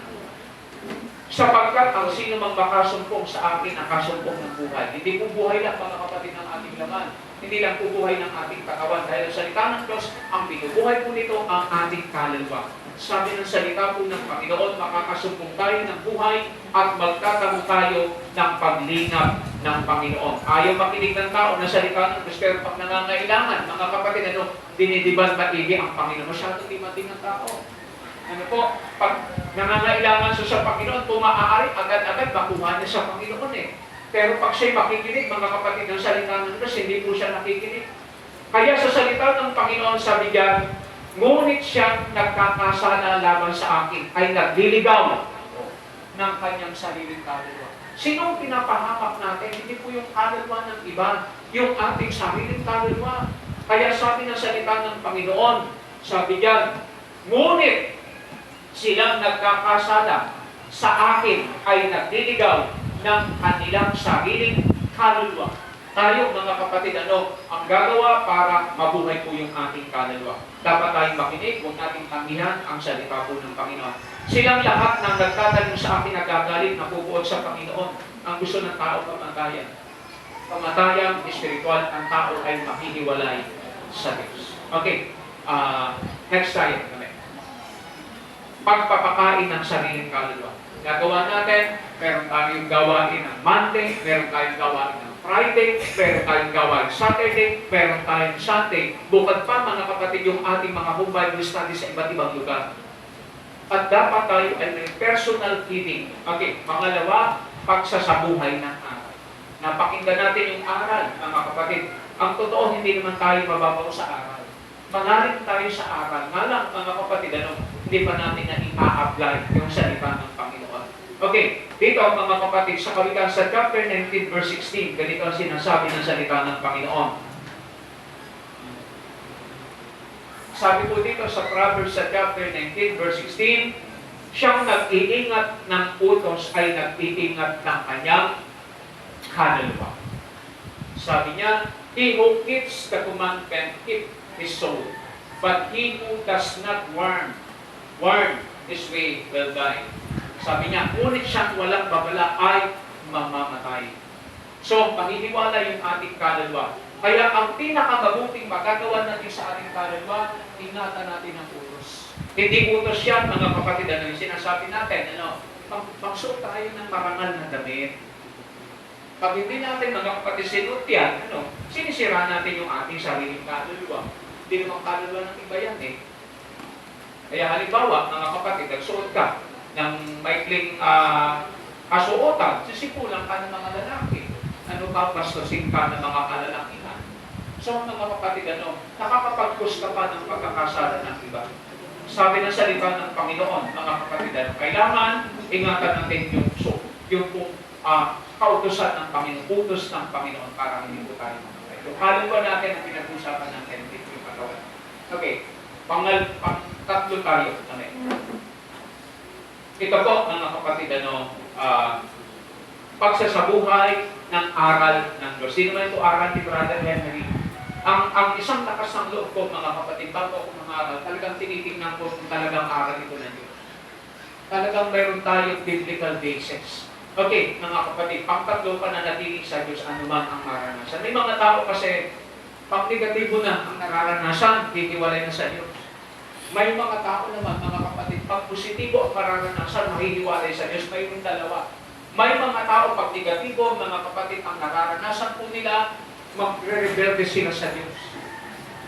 Sapagkat ang sino mang makasumpong sa akin ang kasumpong ng buhay. Hindi po buhay lang, mga kapatid, ng ating laman. Hindi lang po buhay ng ating katawan. Dahil sa salita ng Diyos, ang binubuhay po nito ang ating kaluluwa. Sabi ng salita po ng Panginoon, makakasumpong tayo ng buhay at magtatamo tayo ng paglingap ng Panginoon. Ayaw makinig ng tao na salita ng Diyos, pero pag nangangailangan, mga kapatid, dinidiban maigi ang Panginoon. Masyadong limating ng tao. Pag nangangailangan sa Panginoon, maaari agad-agad makuha niya sa Panginoon eh. Pero pag siya'y makikinig, mga kapatid, ng salita ng Diyos, hindi po siya nakikinig. Kaya sa salita ng Panginoon, sabi diyan, ngunit siyang nagkakasala laban sa akin, ay nagliligaw ng kanyang sariling kaluluwa. Sinong pinapahamak natin? Hindi po yung kaluluwa ng iba, yung ating sariling kaluluwa. Kaya sabi ng salita ng Panginoon, sabi diyan, ngunit silang nagkakasala sa akin ay nagliligaw ng kanilang sariling kaluluwa. Tayo, mga kapatid, ang gagawa para mabuhay po yung ating kaluluwa? Dapat tayong makinig, huwag nating tanggihan ang salita po ng Panginoon. Silang lahat ng nagtatanong sa akin nagagalit, napupuot sa Panginoon. Ang gusto ng tao, kamatayan. Kamatayan, espiritual, ang tao ay makihiwalay sa Diyos. Okay, next tayo. Pagpapakain ng sariling kaluluwa. Gagawa natin, meron tayong gawain ng Monday, meron tayong gawain ng Friday, meron tayong gawain Saturday, meron tayong Sunday. Bukod pa, mga kapatid, yung ating mga home Bible study sa iba't ibang lugar. At dapat tayo ay may personal feeding. Okay, pangalawa, pagsasabuhay ng aral. Napakinggan natin yung aral, mga kapatid. Ang totoo, hindi naman tayo mababaw sa aral. Malalim tayo sa aral. Nga lang, mga kapatid, hindi pa natin na i-apply yung salita ng Panginoon. Okay, dito mga kapatid, sa Kawikaan sa chapter 19 verse 16, ganito ang sinasabi ng salita ng Panginoon. Sabi po dito sa Proverbs sa chapter 19, verse 16, siyang nag-iingat ng utos ay nag-iingat ng kanyang kaluluwa. Sabi niya, he who keeps the commandment keep his soul, but he who does not warn his way will die. Sabi niya, ngunit siyang walang babala ay mamamatay. So, paniniwala yung ating kaluluwa. Kaya ang pinakamabuting magagawa natin sa ating kaluluwa, ingatan natin ang utos. Hindi utos yan, mga kapatid, ano yung sinasabi natin, magsuot tayo ng marangal na damit. Pag hindi natin, mga kapatid, sinuot yan, sinisira natin yung ating sariling kaluluwa. Hindi naman kaluluwa ng iba yan eh. Kaya halimbawa, mga kapatid, nagsuot ka ng maikling kasuotan, sisipulan ka ng mga lalaki. Ano ba, bastusin ka ng mga kalalakihan. So, mga kapatid, nakakapag-push ka pa ng pagkakasala ng iba. Sabi ng salita ng Panginoon, mga kapatid, kailangan ingatan natin yung kautusan ng Panginoon, utos ng Panginoon para hindi po tayo mamatay. So, kaluluwa natin ang pinag-usapan natin dito yung katawan. Okay, pang-tatlo tayo. Amen. Ito po, mga kapatid, pagsasabuhay ng aral ng Diyos. Sino man ito aral ni Brother Henry? Ang isang lakas ng loob ko, mga kapatid, bago ako mangaral, talagang tinitingnan ko kung talagang aral ito ng Diyos. Talagang mayroon tayong biblical basis. Okay, mga kapatid, pang-tatlo ka na natinig sa Diyos, anuman ang maranasan. May mga tao kasi, pang-negatibo na ang nararanasan, titiwalay na sa Diyos. May mga tao naman, mga kapatid, pag-positibo ang mararanasan, mahihiwalay sa Diyos. Mayroon dalawa. May mga tao, pag negatibo, mga kapatid, ang nararanasan po nila, magre-rebelde sila sa Diyos.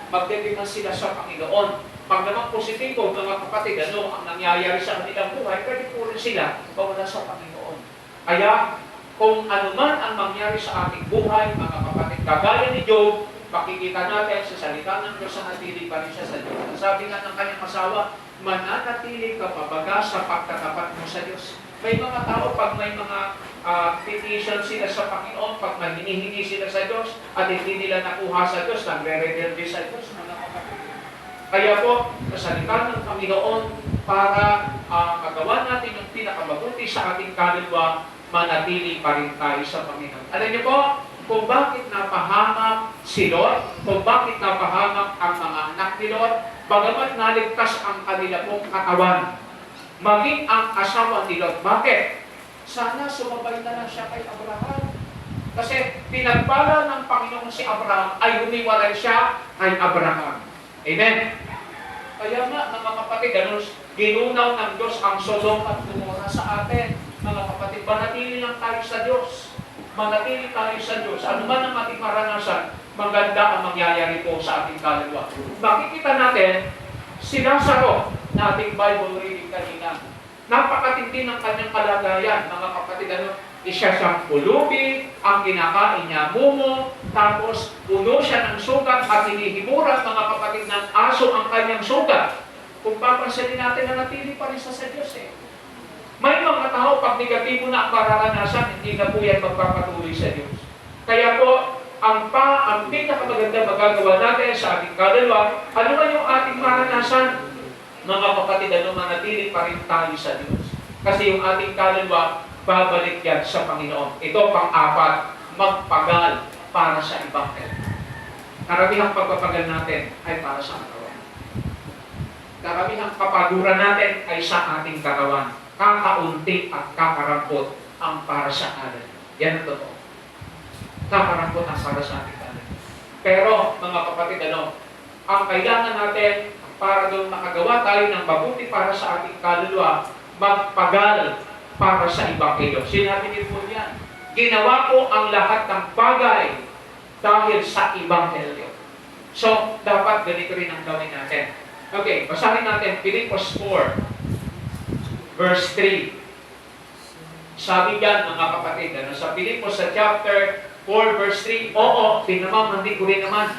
Magdedemand sila sa Panginoon. Pag naman positibo, mga kapatid, ang nangyayari sa kanilang buhay, pwede po rin sila mawala sa Panginoon. Kaya, kung anuman ang mangyari sa ating buhay, mga kapatid, kagaya ni Job, makikita natin sa salita ng Diyos na natili pa rin siya sa Diyos. Sabi nga ng kanyang asawa, mananatili ka pabaga sa pagtatapat mo sa Diyos. May mga tao, pag may mga petition sila sa Panginoon, pag may hinihingi sila sa Diyos, at hindi nila nakuha sa Diyos, nagre-rebelde sa Diyos, mga kapatid. Kaya po, kasalitan ng Panginoon para magawa natin yung pinakamabuti sa ating kaluluwa, manatili pa rin tayo sa Panginoon. Alam niyo po, kung bakit napahamak si Lord, kung bakit napahamak ang mga anak ni Lord, bagamat naligtas ang kanila pong katawan, maging ang asawa ni Lot. Bakit? Sana sumabay na lang siya kay Abraham. Kasi pinagpala ng Panginoon si Abraham ay humiwalay siya kay Abraham. Amen? Kaya nga, mga kapatid, ginunaw ng Diyos ang Sodom at Gomorrah sa atin. Mga kapatid, manatili lang tayo sa Diyos. Manatili tayo sa Diyos. Ano man ang ating maranasan, maganda ang mangyayari po sa ating kaluluwa. Makikita natin, si Lazaro, na ating Bible reading kanina. Napakatindi ng kanyang kalagayan, mga kapatid, siya siyang pulubi, ang kinakain niya mumo, tapos puno siya ng sugat at hinihimuran, mga kapatid, ng aso ang kanyang sugat. Kung papansinin natin na natili pa rin sa Diyos May mga tao, pag negatibo na ang mararanasan, hindi na po yan magpapatuloy sa Diyos. Kaya po, ang pinakamaganda magagawa natin sa ating kaluluwa, ano man yung ating maranasan, mga kapatid, manatili pa rin tayo sa Diyos. Kasi yung ating kaluluwa, babalik yan sa Panginoon. Ito, pang-apat, magpagal para sa Ebanghelyo. Karamihang pagpapagal natin ay para sa katawan. Karamihang kapaguran natin ay sa ating katawan. Kakaunti at kakarampot ang para sa alin. Yan ang totoo. Kakarampot ang para sa ating alin. Pero, mga kapatid, ang kailangan natin para doon makagawa tayo ng mabuti para sa ating kaluluwa, magpagal para sa Ebanghelyo. Sinabi ni po yan, ginawa ko ang lahat ng bagay dahil sa Ebanghelyo. So, dapat ganito rin ang gawin natin. Okay, basahin natin Filipos 4, verse 3. Sabi yan, mga kapatid, sa Filipos sa chapter 4, verse 3, oo, pinamamandi ko rin naman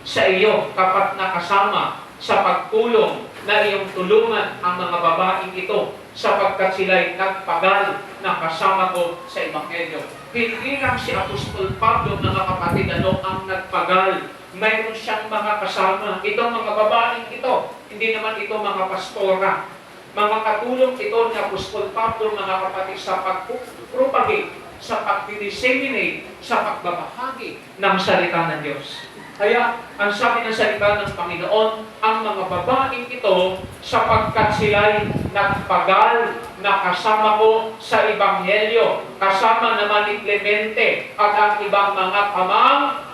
sa iyo, kapat na kasama sa pagtulong na iyong tulungan ang mga babaeng ito sapagkat sila'y nagpagal na kasama ko sa Ebanghelyo. Hindi lang si Apostol Pablo, mga kapatid, ang nagpagal, mayroon siyang mga kasama. Itong mga babaeng ito, hindi naman ito mga pastora. Mga katulong ito ni Apostol Pablo, mga kapatid, sa pag-propagate, sa pag-disseminate, sa pagbabahagi ng salita ng Diyos. Kaya, ang sabi ng salita ng Panginoon, ang mga babaeng ito, sapagkat sila'y nagpagal na kasama ko sa Ebanghelyo, kasama naman ni Clemente at ang ibang mga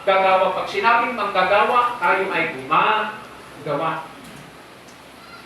gagawa. Pag sinabing manggagawa, tayo ay gumagawa.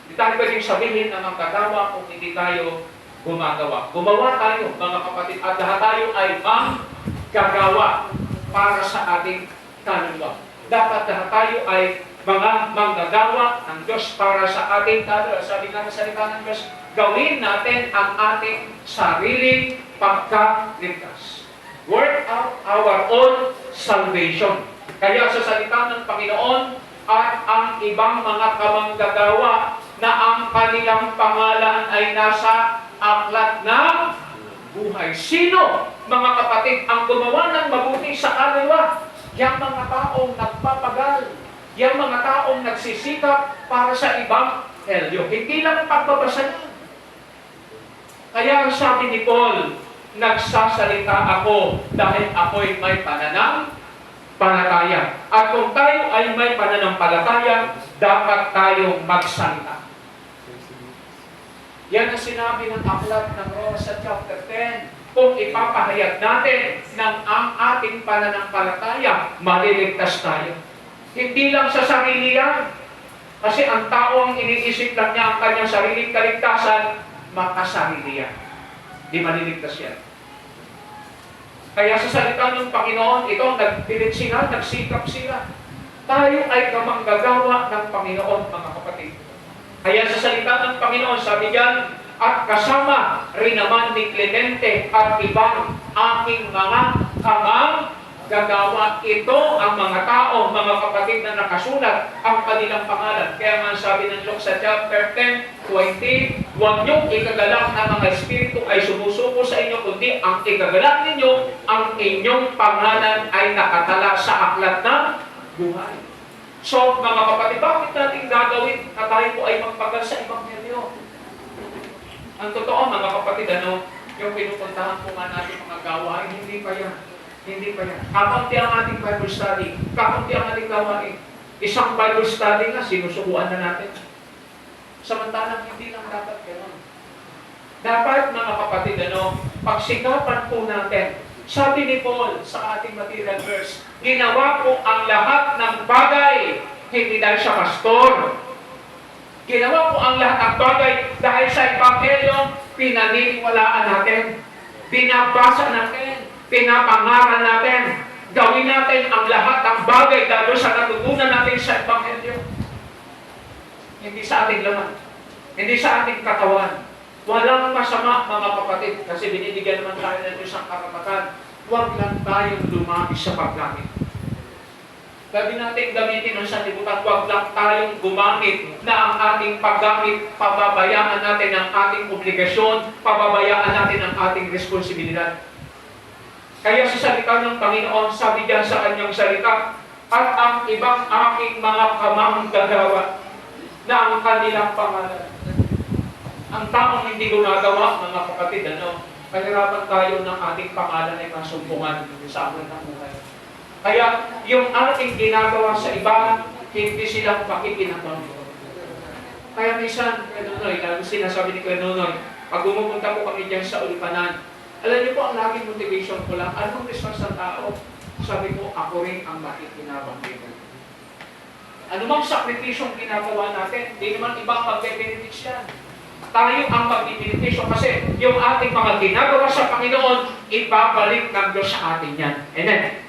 Hindi tayo pwedeng sabihin na manggagawa kung hindi tayo gumagawa. Gumawa tayo, mga kapatid, at lahat tayo ay manggagawa para sa ating kaluluwa. Dapat lahat tayo ay mga manggagawa ng Diyos para sa ating kaluluwa. Sabi nga ng salita ng Diyos, gawin natin ang ating sariling pagkaligtas. Work out our own salvation. Kaya sa salita ng Panginoon at ang ibang mga kamanggagawa na ang kanilang pangalan ay nasa aklat ng buhay. Sino, mga kapatid, ang gumawa ng mabuti sa kaluluwa? Yang mga taong nagpapagal, yang mga taong nagsisikap para sa ibang helyo. Hindi lang pagbabasa niya. Kaya ang sabi ni Paul, nagsasalita ako dahil ako'y may pananampalataya. At kung tayo ay may pananampalataya, dapat tayong magsalita. Yan ang sinabi ng aklat ng Roma sa chapter 10. Kung ipapahayag natin ng ang ating pananampalataya, maliligtas tayo. Hindi lang sa sarili yan. Kasi ang tao ang iniisip lang niya ang kanyang sariling kaligtasan, makasarili yan. Di maliligtas yan. Kaya sa salita ng Panginoon, ito, nagpilit sila, nagsikap sila. Tayo ay kamanggagawa ng Panginoon, mga kapatid. Kaya sa salita ng Panginoon, sabi diyan, at kasama rin naman ni Clemente at ibang aking mga kamanggagawa. Ito ang mga tao, mga kapatid na nakasulat ang kanilang pangalan. Kaya nga sabi ng Luke sa chapter 10:20, huwag niyong ikagalak na mga espiritu ay sumusuko sa inyo, kundi ang ikagalak ninyo, ang inyong pangalan ay nakatala sa aklat ng buhay. So, mga kapatid, bakit natin gagawin na tayo po ay magpagal sa Ebanghelyo? Ang totoo, mga kapatid, yung pinupuntahan po nga natin mga gawain, hindi pa yan. Hindi pa yan. Kakunti ang ating Bible study. Kakunti ang ating gawain. Isang Bible study na, sinusubuan na natin. Samantalang hindi lang dapat gano'n. Dapat, mga kapatid, pagsikapan po natin. Sabi ni Paul sa ating material verse, ginawa ko ang lahat ng bagay, hindi dahil sa pastor. Ginawa ko ang lahat ng bagay dahil sa Ebanghelyo, pinaniniwalaan natin, binabasa natin, pinapangaral natin, gawin natin ang lahat ng bagay dahil sa natutunan natin sa Ebanghelyo. Hindi sa ating laman, hindi sa ating katawan. Walang masama, mga kapatid, kasi binibigyan naman tayo ng Diyos ang karapatan. Huwag lang tayong lumapis sa paggamit. Gabi natin gamitin ng sanlibutan, huwag lang tayong gumamit na ang ating paggamit, pababayaan natin ang ating obligasyon, pababayaan natin ang ating responsibilidad. Kaya sa salita ng Panginoon, sabi diyan sa kanyang salita, at ang ibang aking mga kamanggagawa na ang kanilang pangalan. Ang taong hindi gumagawa, mga kapatid, kahirapan tayo ng ating pangalan ay masumpungan sa amin ng buhay. Kaya yung ating ginagawa sa iba, hindi silang pakikinabangan. Kaya minsan, Nunoy, lalo sinasabi ni Kuya Nunoy, pag pumupunta po kami dyan sa Ulipanan, alam niyo po, ang laging motivation ko lang, anong response ng tao? Sabi ko, ako rin ang makikinabang dito. Ano mang sakripisyong ginagawa natin, hindi naman ibang magbe-benefits yan. Tayo ang magbe-beneficio kasi yung ating mga ginagawa sa Panginoon, ibabalik ng Diyos sa atin yan. Amen.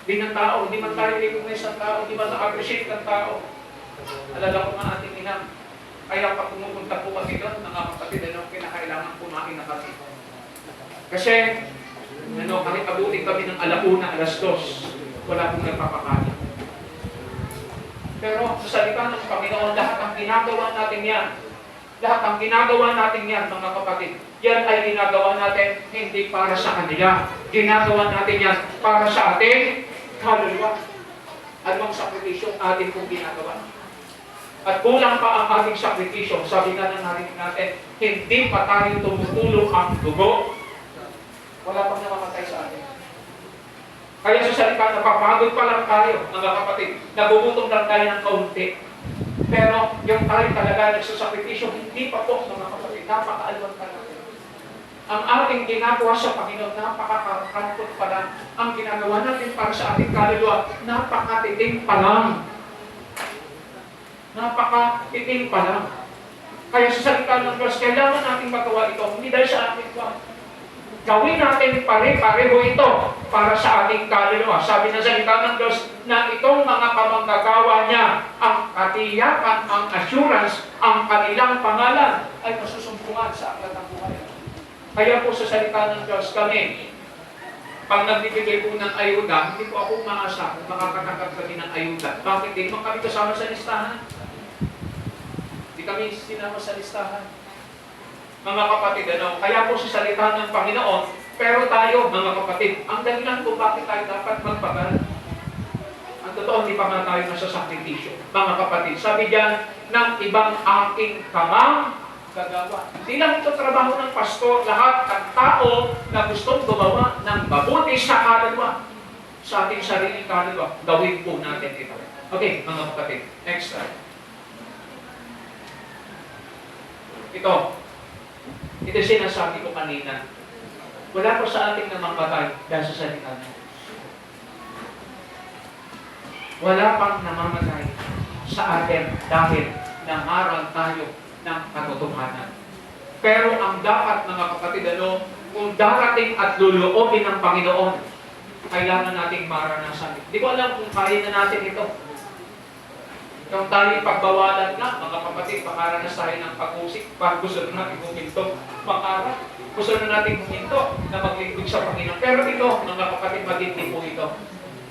Hindi ng tao, hindi man tayo recognize ng tao, hindi man na-appreciate ng tao. Alala ko nga ating inang. Kaya pag pumupunta po kami doon, mga kapatid, kinakailangan kumain na kami. Kasi, kahit abutin kami ng alauna, alas 2, wala pong nagpapakain. Pero sa salita ng Panginoon, lahat ang ginagawa natin yan. Lahat ang ginagawa natin yan, mga kapatid. Yan ay ginagawa natin hindi para sa kanila. Ginagawa natin yan para sa ating kaluluwa. Anong sakripisyo atin kong ginagawa? At kulang pa ang ating sakripisyo. Sabi nga ng narinig natin, hindi pa tayo tumutulong ang dugo. Wala pang namamatay sa atin. Kaya sa salita, napapagod pa lang tayo, mga kapatid. Nagugutom lang tayo ng kaunti. Pero yung tayo talaga nagsasakripisyo, hindi pa po, mga kapatid. Napakaalwan pa natin. Ang ating ginagawa sa Panginoon, napakakarampot pa lang. Ang ginagawa natin para sa ating kaluluwa, napakatiting pa lang. Napakatiting pa lang. Kaya sa salita ng Diyos, kailangan natin magawa ito. Hindi dahil sa ating gawin natin pare-pareho ito para sa ating kaluluwa. Sabi ng salita ng Diyos na itong mga kamanggagawa niya, ang katiyakan, ang assurance, ang kanilang pangalan ay masusumpungan sa aklat ng buhay. Kaya po sa salita ng Diyos kami, pag nagbibigay po ng ayuda, hindi po ako umaasa kung makakatanggap kami ng ayuda. Bakit? Hindi naman kami kasama sa listahan. Hindi kami sinama sa listahan. Mga kapatid, kaya po sa salita ng Panginoon, pero tayo, mga kapatid, ang dahilan kung bakit tayo dapat magpagal. Ang totoo, hindi pa nga tayo nasa sakripisyo. Mga kapatid, sabi diyan, ng ibang aking kamang gagawa. Hindi lang ito trabaho ng pastor, lahat ng tao na gustong gumawa ng mabuti sa kaluluwa, sa ating sariling kaluluwa, gawin po natin ito. Okay, mga kapatid, next slide. Ito sinasabi ko kanina. Wala po sa ating namamatay dahil sa salita niya. Wala pang namamatay sa atin dahil nangaral tayo ng katotohanan. Pero ang dapat, mga kapatid, kung darating at luluobin ng Panginoon, kailangan nating maranasan. Hindi ko alam kung kaya na natin ito. Kung tayo pagbawalan na, mga kapatid, makaranas tayo ng pag-usik, pag gusto na natin huminto, makara. Gusto na natin huminto na maglingkod sa Panginoon. Pero ito, mga kapatid, magiging po ito.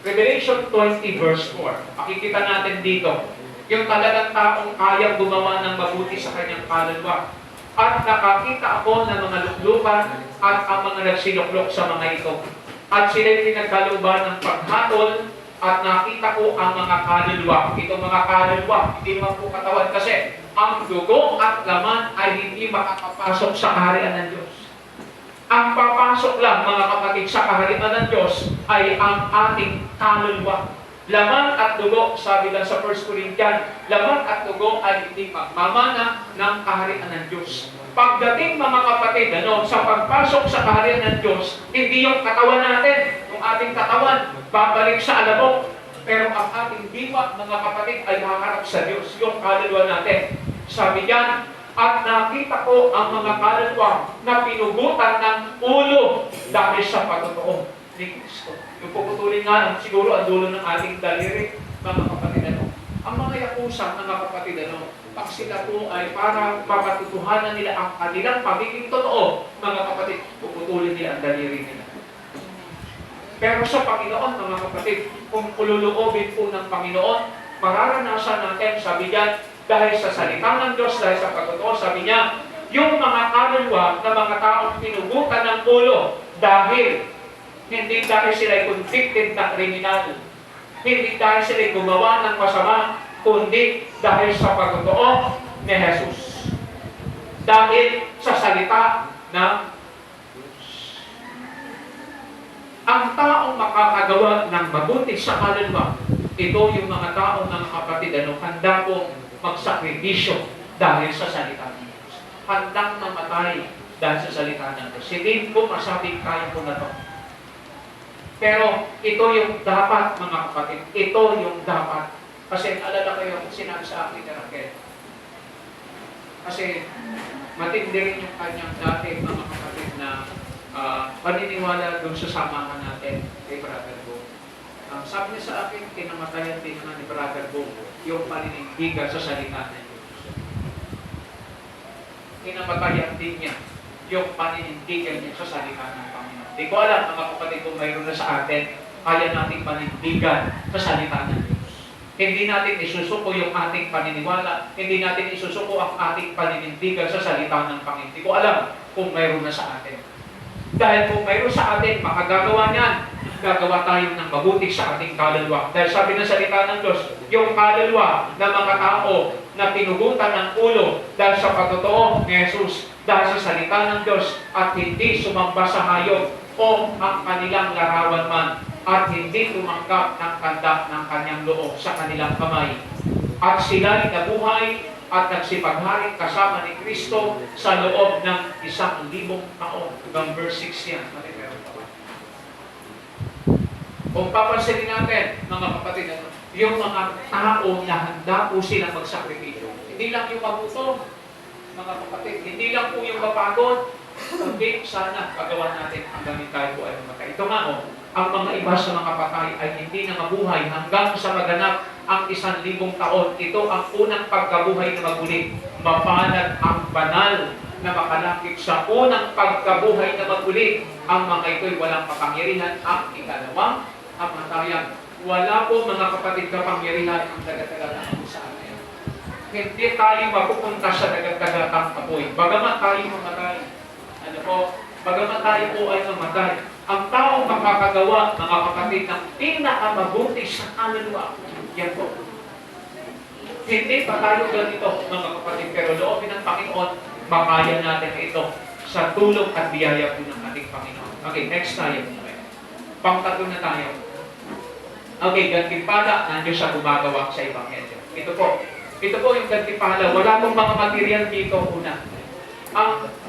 Revelation 20 verse 4. Makikita natin dito, yung talagang taong kayang gumawa ng mabuti sa kanyang kaluluwa. At nakakita ako ng mga luklukan at ang mga nagsiluklok sa mga ito. At sila'y pinagkalooban ng paghatol at nakita ko ang mga kaluluwa. Itong mga kaluluwa, hindi naman po katawan kasi ang dugo at laman ay hindi makakapasok sa kaharian ng Diyos. Ang papasok lang, mga kapatid, sa kaharian ng Diyos ay ang ating kaluluwa. Laman at dugo, sabi lang sa 1 Corinthians, laman at dugo ay hindi mamana ng kaharian ng Diyos. Pagdating, mga kapatid, sa pagpasok sa kaharian ng Diyos, hindi yung katawan natin, yung ating katawan, babalik sa alabok. Pero ang ating diwa, mga kapatid, ay haharap sa Diyos, yung kaluluwa natin. Sabi yan, at nakita ko ang mga kaluluwa na pinugutan ng ulo dahil sa pagtotoo ni Kristo. Yung puputulin nga, siguro ang dulo ng ating daliri, mga kapatid, ang mga yakusa, mga kapatid, pag sila po ay para mapatutuhanan nila ang kanilang pagiging totoo, mga kapatid, puputulin nila ang daliri nila. Pero sa Panginoon, mga kapatid, kung ululuobin po ng Panginoon, mararanasan natin, sabi niya, dahil sa salita ng Diyos, dahil sa pagtotoo, sabi niya, yung mga kaluluwa na mga taong pinugutan ng ulo dahil hindi dahil sila convicted na kriminal, hindi dahil sila gumawa ng masama, kundi dahil sa pagtotoo ni Jesus. Dahil sa salita ng Diyos. Ang taong makakagawa ng mabuti sa kaluluwa, ito yung mga taong, mga kapatid, handa pong magsakripisyo dahil sa salita ng Diyos. Handang mamatay dahil sa salita ng Diyos. Hindi ko masabing kaya ko na ito. Pero ito yung dapat, mga kapatid. Ito yung dapat. Kasi alala kayo kung sinabi sa akin ni Raquel. Kasi matindi rin yung kanyang dati, mga kapatid, na paniniwala doon sa samahan natin kay Brother Bo. Sabi niya sa akin, kinamatayan din naman ni Brother Bo yung paninindigan sa salita ng Diyos. Kinamatayan din niya yung paninindigan niya sa salita ng Panginoon. Di ko alam, mga kapatid, kung mayroon na sa atin, kaya natin panindigan sa salita ng Diyos. Hindi natin isusuko yung ating paniniwala, hindi natin isusuko ang ating paninindigan sa salita ng Panginoon. Di ko alam kung mayroon na sa atin. Dahil kung mayroon sa atin, makagagawa niyan gagawa tayo ng mabuti sa ating kaluluwa. Dahil sabi ng salita ng Diyos, yung kaluluwa ng mga tao na pinugutan ng ulo dahil sa patotoo ni Jesus, dahil sa salita ng Diyos at hindi sumamba sa hayop o ang kanilang larawan man at hindi tumanggap ng kanda ng kanyang loob sa kanilang kamay. At sila'y nabuhay at nagsipaghari kasama ni Kristo sa loob ng 1,000 taon. Hanggang verse 6 yan. Meron pa ba? Kung papansinin natin, mga kapatid, yung mga tao na handa po silang magsakripisyo. Hindi lang yung mabuto, mga kapatid, hindi lang po yung mapagod, kundi sana pagawa natin hanggang tayo po ay mamatay. Ito nga ang mga iba sa mga patay ay hindi na mabuhay hanggang sa maganap ang 1,000 taon. Ito ang unang pagkabuhay na maguli. Mapalad ang banal na makalapit sa unang pagkabuhay na maguli. Ang mga ito'y walang kapangyarihan. Ang ikalawang kamatayan. Wala po mga kapatid kapangyarihan ang dagat-dagatang sa atin. Hindi tayo mapupunta sa dagat-dagatang apoy. Bagamat tayo mamatay. Ano po? Bagamat tayo po ay mamatay. Ang tao makakagawa, mga kapatid, ng pinakamabuti sa kaluluwa. Yan po. Hindi pa tayo ganito, mga kapatid, pero loobin ng Panginoon, makaya natin ito sa tulong at biyaya po ng ating Panginoon. Okay, next tayo. Pang-tatlo na tayo. Okay, gantimpala, nandiyo siya gumagawa sa Ebanghelyo. Ito po yung gantimpala. Wala pong mga material dito una.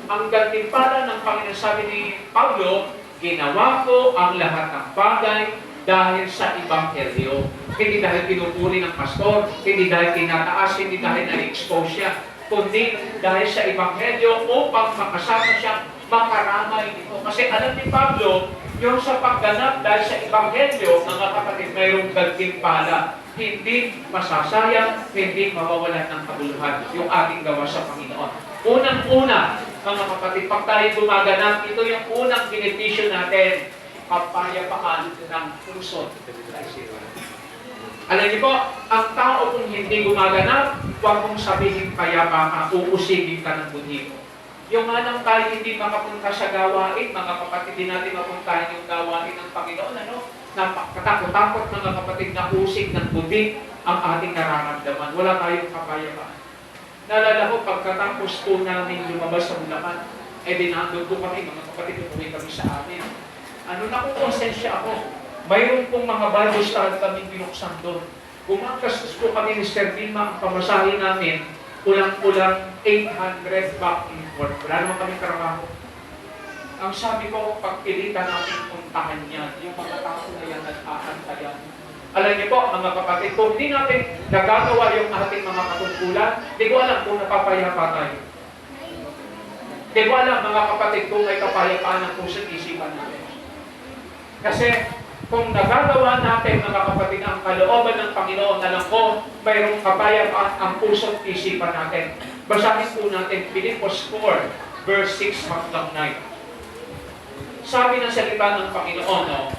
Ang gantimpala ng Panginoon, sabi ni Pablo, ginawa ko ang lahat ng bagay dahil sa Ebanghelyo. Hindi dahil pinupuri ng pastor, hindi dahil tinataas, hindi dahil na-expose siya, kundi dahil sa Ebanghelyo upang makasama siya, makaramay nito. Kasi alam ni Pablo, yung sa pagganap dahil sa Ebanghelyo, mga kapatid, mayroong gantimpala. Hindi masasayang, hindi mawawalan ng kabuluhan yung ating gawa sa Panginoon. Unang-una, mga kapatid, pag tayo gumaganap, ito yung unang benepisyo natin, kapayapaan ng puso. Alam niyo po, ang tao kung hindi gumaganap, huwag mong sabihin payapa ka, uusigin ka ng budhi mo. Yung nga lang tayo hindi makapunta sa gawain, mga kapatid, hindi natin mapuntahan yung gawain ng Panginoon, Katakot-takot, mga kapatid, na usig ng budhi ang ating nararamdaman. Wala tayong kapayapaan. Naalala ko, pagkatapos po namin lumabas sa Bulacan, dinandod po kami, mga kapatid, umuwi kami sa amin. Nakukonsensya ako. Mayroon pong mga Bible study kami binuksan doon. Gumagastos po kami ni Sir Vilma, ang pamasahe namin, kulang-kulang 800 back and forth. Wala naman kami trabaho. Ang sabi ko, pagpilitan natin puntahan yan, yung mga tao na yan nag-aantayan. Alam niyo po, mga kapatid, kung hindi natin nagagawa yung ating mga katungkulan, di ko alam kung napapayapa tayo. Di ko alam, mga kapatid, kung may kapayapaan ng puso't isipan natin. Kasi, kung nagagawa natin, mga kapatid, ang kalooban ng Panginoon, alam ko, mayroong kapayapaan ang puso't isipan natin. Basahin po natin, Filipos 4, verse 6 hanggang 9. Sabi ng salita ng Panginoon,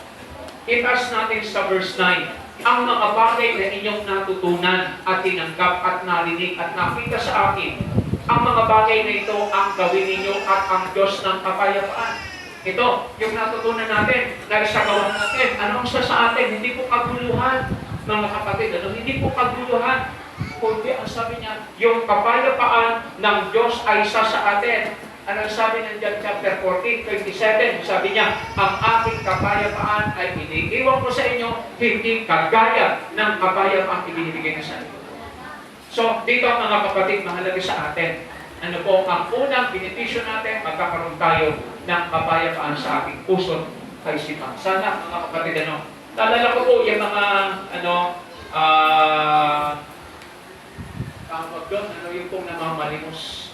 itaas natin sa verse 9, ang mga bagay na inyong natutunan at tinanggap at narinig at nakita sa akin, ang mga bagay na ito ang gawin ninyo at ang Diyos ng kapayapaan. Ito, yung natutunan natin, nagsagawa natin, anong sa atin? Hindi po kaguluhan, mga kapatid, hindi po kaguluhan, kundi ang sabi niya, yung kapayapaan ng Diyos ay isa sa atin. Anong sabi ng John chapter 14, 27? Sabi niya, ang aking kapayapaan ay iniiwan ko sa inyo, hindi kagaya ng kapayapaan ibinibigay na sa inyo. So, dito mga kapatid, mahalaga sa atin. Ano po, ang unang benepisyo natin, magkakaroon tayo ng kapayapaan sa ating puso kaisipan. Sana, mga kapatid, naalala ko po yung mga, yung pong namamalimos.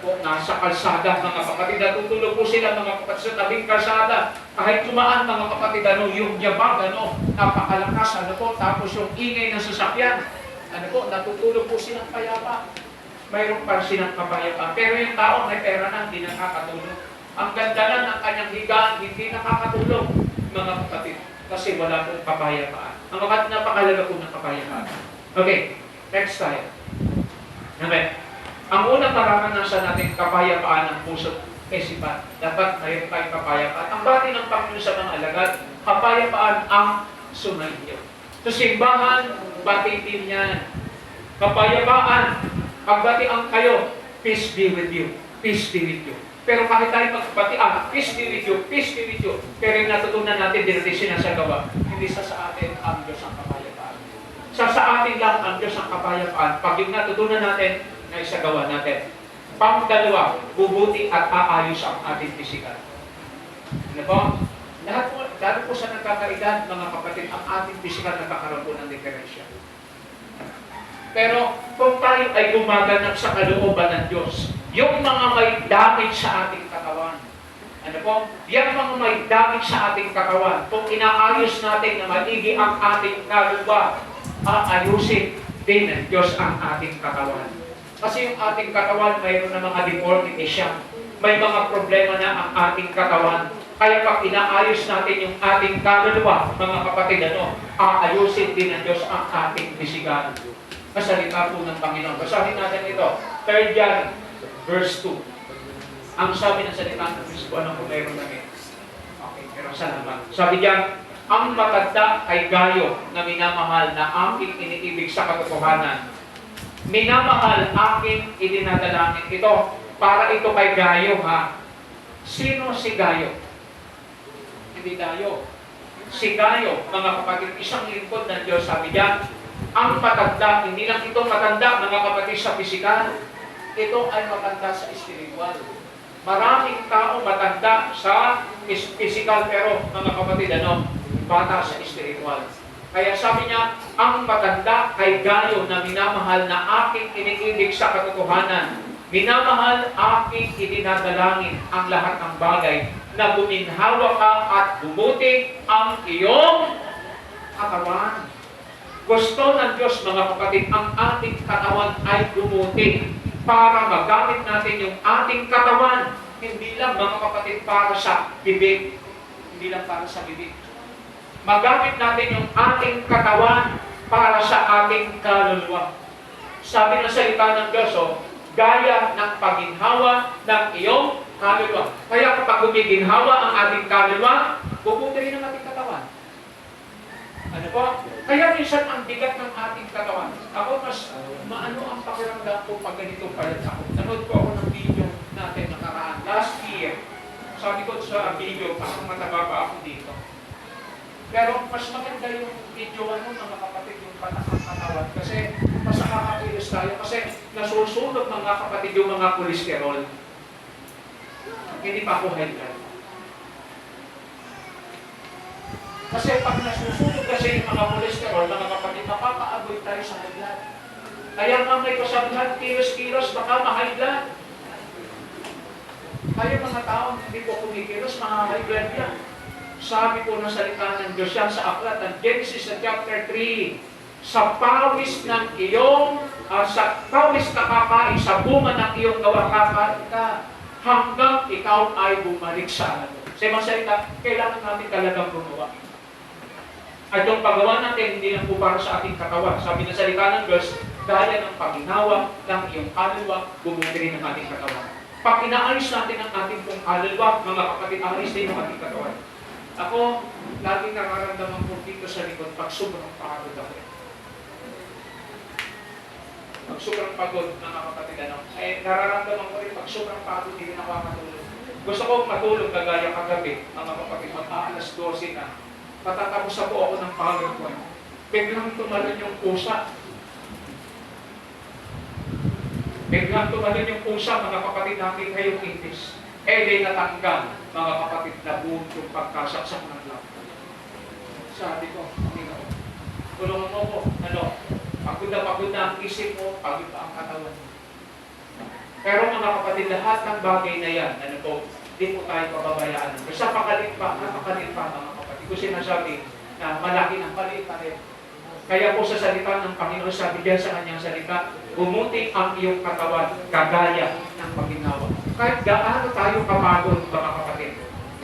Nasa kalsada, mga kapatid, natutulog po sila, mga kapatid, sa tabing kalsada. Kahit tumaan, mga kapatid, yung yabag, napakalakas, tapos yung ingay ng sasakyan, natutulog po silang payapa. Mayroon pa silang kapayapa. Pero yung tao may pera na, hindi nakakatulog. Ang ganda lang ng kanyang higaan, hindi nakakatulog, mga kapatid, kasi wala pong kapayapaan. Ang kapatid, napakalaga po ng kapayapaan. Okay, next tayo. Okay. Ang unang mararanasan natin kapayapaan ng puso isipan. Dapat mayroon tayong kapayapaan. Ang bati ng Panginoon sa mga alagad, Kapayapaan ang sumainyo. Sa simbahan, batitin yan. Kapayapaan, pagbatian kayo, peace be with you. Peace be with you. Pero kahit tayo magbatian, peace be with you, peace be with you. Pero yung natutunan natin, di natin sinasagawa. Hindi sa atin ang Diyos ang kapayapaan. Sa atin lang ang Diyos ang kapayapaan. Pag yung natutunan natin, na isagawa natin. Pangdalawa, bubuti at aayos ang ating pisikal. Ano po? Lahat po, lalo po sa nagkakaedad, mga kapatid, ang ating pisikal nagkakaroon po ng diferensya. Pero kung tayo ay gumaganap sa kalooban ng Diyos, yung mga may damage sa ating katawan, ano po? Yung mga may damage sa ating katawan, kung inaayos natin na maigi ang ating kaluluwa, aayusin din ng Diyos ang ating katawan. Kasi yung ating katawan, mayroon na mga deformity siya. May mga problema na ang ating katawan. Kaya pag inaayos natin yung ating kaluluwa, mga kapatid, aayusin din ng Diyos ang ating pisikal. Kasalita po ng Panginoon. Basahin natin ito. 3 John, verse 2. Ang sabi ng salita ng Diyos, ano kung mayroon namin? Okay, pero salamat. Sabi diyan, ang matanda ay gayo na minamahal na aking iniibig sa katotohanan. Minamahal aking idinadalangin. Ito, para ito kay Gayo, ha? Sino si Gayo? Hindi Gayo. Si Gayo, mga kapatid, isang lingkod ng Diyos, sabi diyan, ang matanda, hindi lang ito matanda, mga kapatid, sa pisikal. Ito ay matanda sa espiritual. Maraming tao matanda sa pisikal, pero mga kapatid, bata sa espiritual. Kaya sabi niya, ang matanda kay Gayo na minamahal na aking iniibig sa katotohanan. Minamahal aking idinadalangin ang lahat ng bagay na guminhawa ka at bumuti ang iyong katawan. Gusto ng Diyos, mga kapatid, ang ating katawan ay bumuti para magamit natin yung ating katawan. Hindi lang, mga kapatid, para sa bibig. Hindi lang para sa bibig. Magamit natin yung ating katawan para sa ating kaluluwa. Sabi ng salita ng Diyos, gaya ng paginhawa ng iyong kaluluwa. Kaya kapag gumiginhawa ang ating kaluluwa, bubuti rin ang ating katawan. Ano po? Kaya minsan ang bigat ng ating katawan. Ako mas maano ang pakiramdam ko pag ganito palit ako. Nanood ko ako ng video natin nakaraan. Last year, sabi ko sa video, parang mataba pa ako dito. Pero mas maganda yung videoan mo, mga kapatid, yung patak ng katawan. Kasi mas nakakakilos tayo. Kasi nasusunog, mga kapatid, yung mga cholesterol. Hindi pa ako high blood. Kasi pag nasusunog kasi yung mga cholesterol, mga kapatid, makakaaboy tayo sa high blood. Kaya mamay ko sa blood, kilos-kilos, baka ma-high blood. Kaya mga tao, hindi po kumikilos, mga high blood yan. Sabi po ng salita ng Diyos yan sa aklat ng Genesis sa chapter 3, sa pawis ng iyong, sa pawis na kakain, sa bunga ng iyong gawa kakain ka, hanggang ikaw ay bumalik sa ano. Sa ibang salita, kailangan natin talagang gumawa. At yung paggawa natin, hindi lang po para sa ating katawan. Sabi ng salita ng Diyos, gaya ng paginawa ng iyong kaluluwa, bumuti rin ang ating katawan. Pag inaayos natin ang ating pong kaluluwa, mga kapatid, ayos din ang ating katawan. Ako, laging nararamdaman ko dito sa likod pag sobrang pagod ako. Pag sobrang pagod, mga kapatid, nararamdaman ko rin pag sobrang pagod, hindi na ako matulog. Gusto ko matulog kagaya kagabi, mga kapatid, mag-aalas 12 na. Patatapos ako ng PowerPoint. Biglang tumalon yung pusa. Biglang tumalon yung pusa, mga kapatid, natin ngayong English. Di natanggal, mga kapatid, na buong yung pagkasaksak ng laptop. Sabi ko, Panginoon, tulungan mo ko, pagod na ang isip mo, pagod na ang katawan mo. Pero mga kapatid, lahat ng bagay na yan, di po tayo pababayaan. Basta napakalit pa, mga kapatid. Ko sinasabi na malaki ng palit pa rin. Kaya po sa salita ng Panginoon, sabi diyan sa kanyang salita, bumuti ang iyong katawan, kagaya ng paginawa. Kahit gaano tayo kapagod, mga kapatid,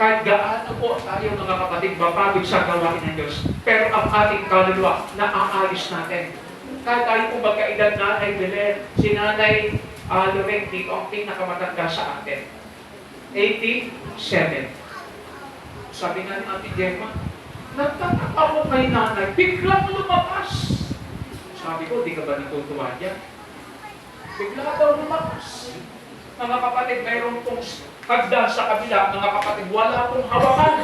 kahit gaano po tayo, mga kapatid, mapagod sa gawain ng Diyos, pero ang ating kaluluwa, naaayos natin. Kahit tayo po magkaedad na ay Belen, si Nanay Lorraine, dito ang pinakamatanda sa atin. 87. Sabi nga ni Ate Gemma, Nagtataka ko kay nanay, biglang lumabas. Sabi ko, di ka ba natutuwa dyan? Bigla daw lumabas. Mga kapatid, mayroon pong hagdan sa kabila. Mga kapatid, wala pong hawakan.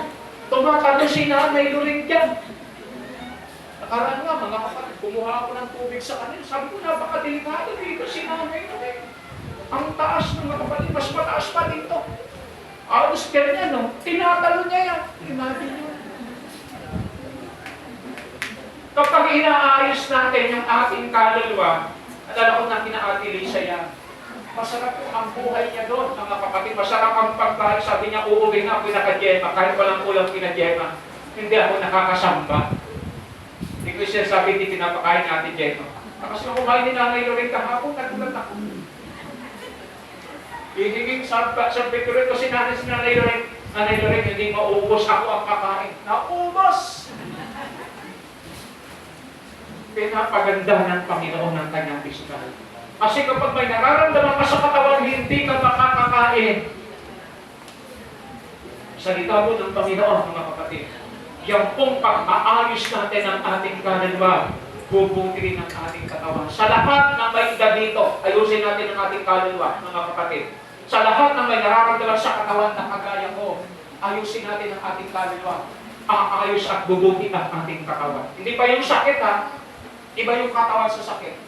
Tumatalo si nanay Loring dyan. Nakaraan nga, mga kapatid, kumuha ako ng tubig sa kanila. Sabi ko, napakadelikado dito si nanay Loring. Ang taas ng mga kapatid, mas mataas pa dito. Alos ganyan, no? Tinatalo niya yan. Imagine nyo. Kapag inaayos natin yung ating kaluluwa, alala ko na kina-Ate Lisa yan, masarap po ang buhay niya doon, mga kapatid. Masarap ang pagkain. Sabi niya, uuwi na ako naka-Gemma. Kahit walang ulam kina-Gemma, hindi ako nakakasamba. Hindi ko siya sabi, hindi pinapakain natin Gemma. Kasi nung kumain ni Nanay Loring kahapon, nagulat ako. Hihinging sabi ko rin kasi Nanay Loring, hindi maubos ako ang kakain. Naubos! Pinapaganda ng Panginoon ng kanyang pisikal. Kasi kapag may nararamdaman ka sa katawan, hindi ka makakakain. Salita po ng Panginoon, mga kapatid. Yung pong pag-aayos natin ng ating kaluluwa, bubuti rin ang ating katawan. Sa lahat ng may edad dito, ayusin natin ang ating kaluluwa, mga kapatid. Sa lahat ng may nararamdaman sa katawan na kagaya ko, ayusin natin ang ating kaluluwa. Aayos at bubuti ang ating katawan. Hindi pa yung sakit, ha? Iba yung katawan sa sakit.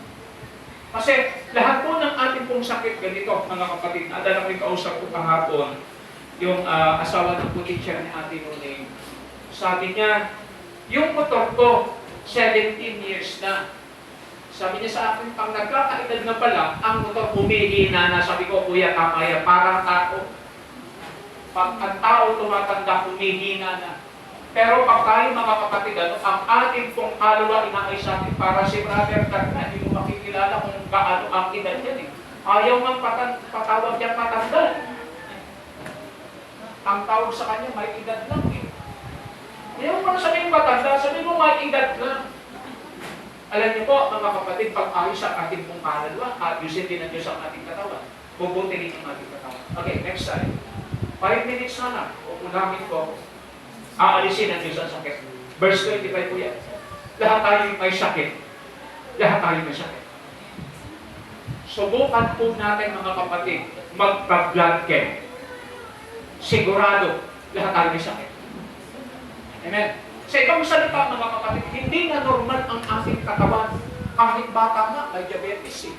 Kasi lahat po ng ating pong sakit ganito, mga kapatid. Adala ko yung kausap ko kahapon, yung asawa ng teacher ni Ate Nune. Sabi niya, yung motor ko, 17 years na. Sabi niya sa akin, pang nagkakaedad na pala, ang motor humihina na. Sabi ko, kuya, tama yan, parang tao. Pag ang tao tumatanda, humihina na. Pero pag tayo mga kapatid, ang ating pong kaluluwa inaay sa atin para si Brother Tagna, hindi mo makikilala kung gaano ang edad yan eh. Ayaw nga patawag yan matanda. Ang tawag sa kanya, may edad lang eh. Ayaw mo na sabihin matanda, sabihin mo may edad lang. Alam niyo po, mga kapatid, pag ayos ang ating pong kaluluwa, ayusin din ang Diyos ang ating katawan. Bubuti rin ang ating katawan. Okay, next slide. 5 minutes na na. Unahin ko. Aalisin ang Diyos ang sakit. Verse 25 po yan. Lahat tayo may sakit. Lahat tayo may sakit. Subukan po natin mga kapatid, magpa-blood camp. Sigurado, lahat tayo may sakit. Amen. Sa ibang salita mga kapatid, hindi na normal ang ating katawan. Kahit bata nga, may diabetes eh.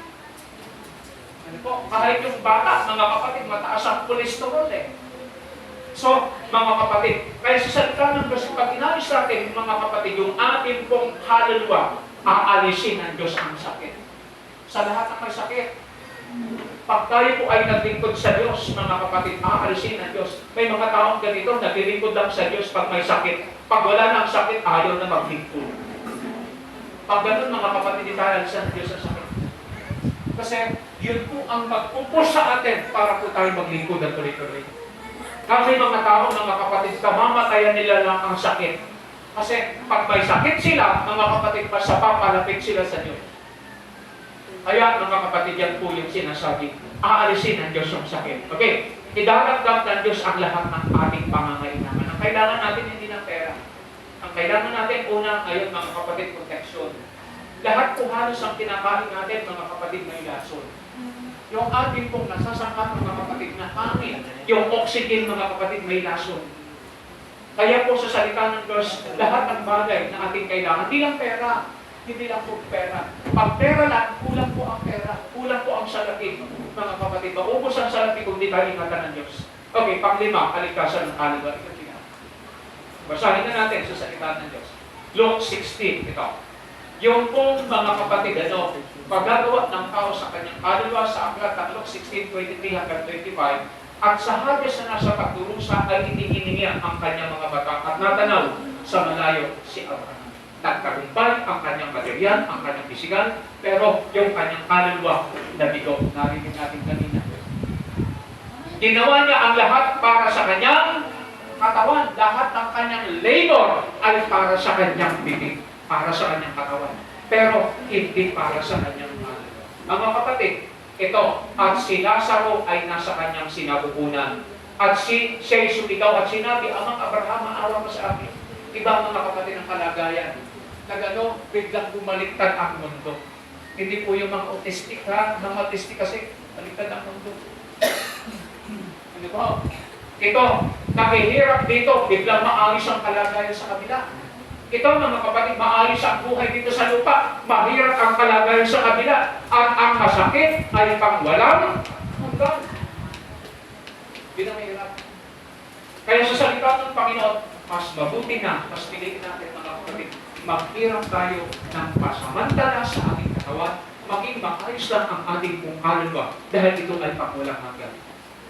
Ano po? Kahit yung bata, mga kapatid, mataas ang cholesterol eh. So, mga kapatid, kaya sa salita ng Diyos, pag inalis natin, mga kapatid, yung ating pong kaluluwa, aalisin ng Diyos ang sakit. Sa lahat ng may sakit, pag tayo po ay naglingkod sa Diyos, mga kapatid, aalisin ng Diyos. May mga taong ganito, naglilingkod lang sa Diyos pag may sakit. Pag wala na ang sakit, ayaw na maglingkod. Pag ganun, mga kapatid, aalisin ng Diyos ang sakit. Kasi, yun po ang mag-upos sa atin para po tayo maglingkod at tuloy-tuloy. Kasi mga tao, mga kapatid, kamamatayan nila lang ang sakit. Kasi pag may sakit sila, mga kapatid, mas papalapit sila sa Diyos. Kaya, mga kapatid, yan po yung sinasabi, aalisin ng Diyos ang sakit. Okay, idaragdag ng Diyos ang lahat ng ating pangangailangan. Ang kailangan natin hindi ng pera. Ang kailangan natin, unang, ngayon, mga kapatid, protection. Lahat po halos ang kinakain natin, mga kapatid, may lason. Yung ating pong nasasangkat, mga kapatid, na hangin, yung oxygen, mga kapatid, may lason. Kaya po sa salita ng Diyos, lahat ng bagay na ating kailangan, hindi lang pera, hindi lang po pera. Pag pera lang, kulang po ang pera, kulang po ang salapi, mga kapatid. Maubos ang salapi kung di tayo ingatan ng Diyos. Okay, panglima, kaligtasan ng kaluluwa. Basahin na natin sa salita ng Diyos. Luke 16, ito. Yung pong mga kapatid, paggagawa ng tao sa kanyang kaluluwa sa aklat ng Luke 16:23 hanggang 25, at sa Hades na nasa pagdurusa ay iniiningyan ang kanyang mga bata at natanaw sa malayo si Abraham. Nagtagumpay ang kanyang material, ang kanyang pisikal, pero yung kanyang kaluluwa nabigo. Narinig natin kanina. Ginawa niya ang lahat para sa kanyang katawan. Lahat ng kanyang labor ay para sa kanyang bibig, para sa kanyang katawan. Pero hindi para sa kanyang kaluluwa. Mga kapatid, ito, at si Lazaro ay nasa kanyang sinabukunan. At siya'y sumigaw at sinabi, Amang Abraham, maawa mo sa akin. Iba mga kapatid ng kalagayan. Nagano, biglang bumaliktad ang mundo. Hindi po yung mga autistic ha. Mga autistic kasi, baliktad ang mundo. Ano po? Ito, nakihirap dito, biglang maayos ang kalagayan sa kabila. Ito mga kapatid, maayos ang buhay dito sa lupa. Mahirap ang kalagayan sa kabila. At ang masakit ay pangwalang hanggan. Yun ang mahirap. Kaya sa salita ng Panginoon, mas mabuti na, mas piliin natin mga kapatid, maghirap tayo ng pasamantala sa ating katawan, maging maayos lang ang ating pong kaluluwa dahil ito ay pangwalang hanggan.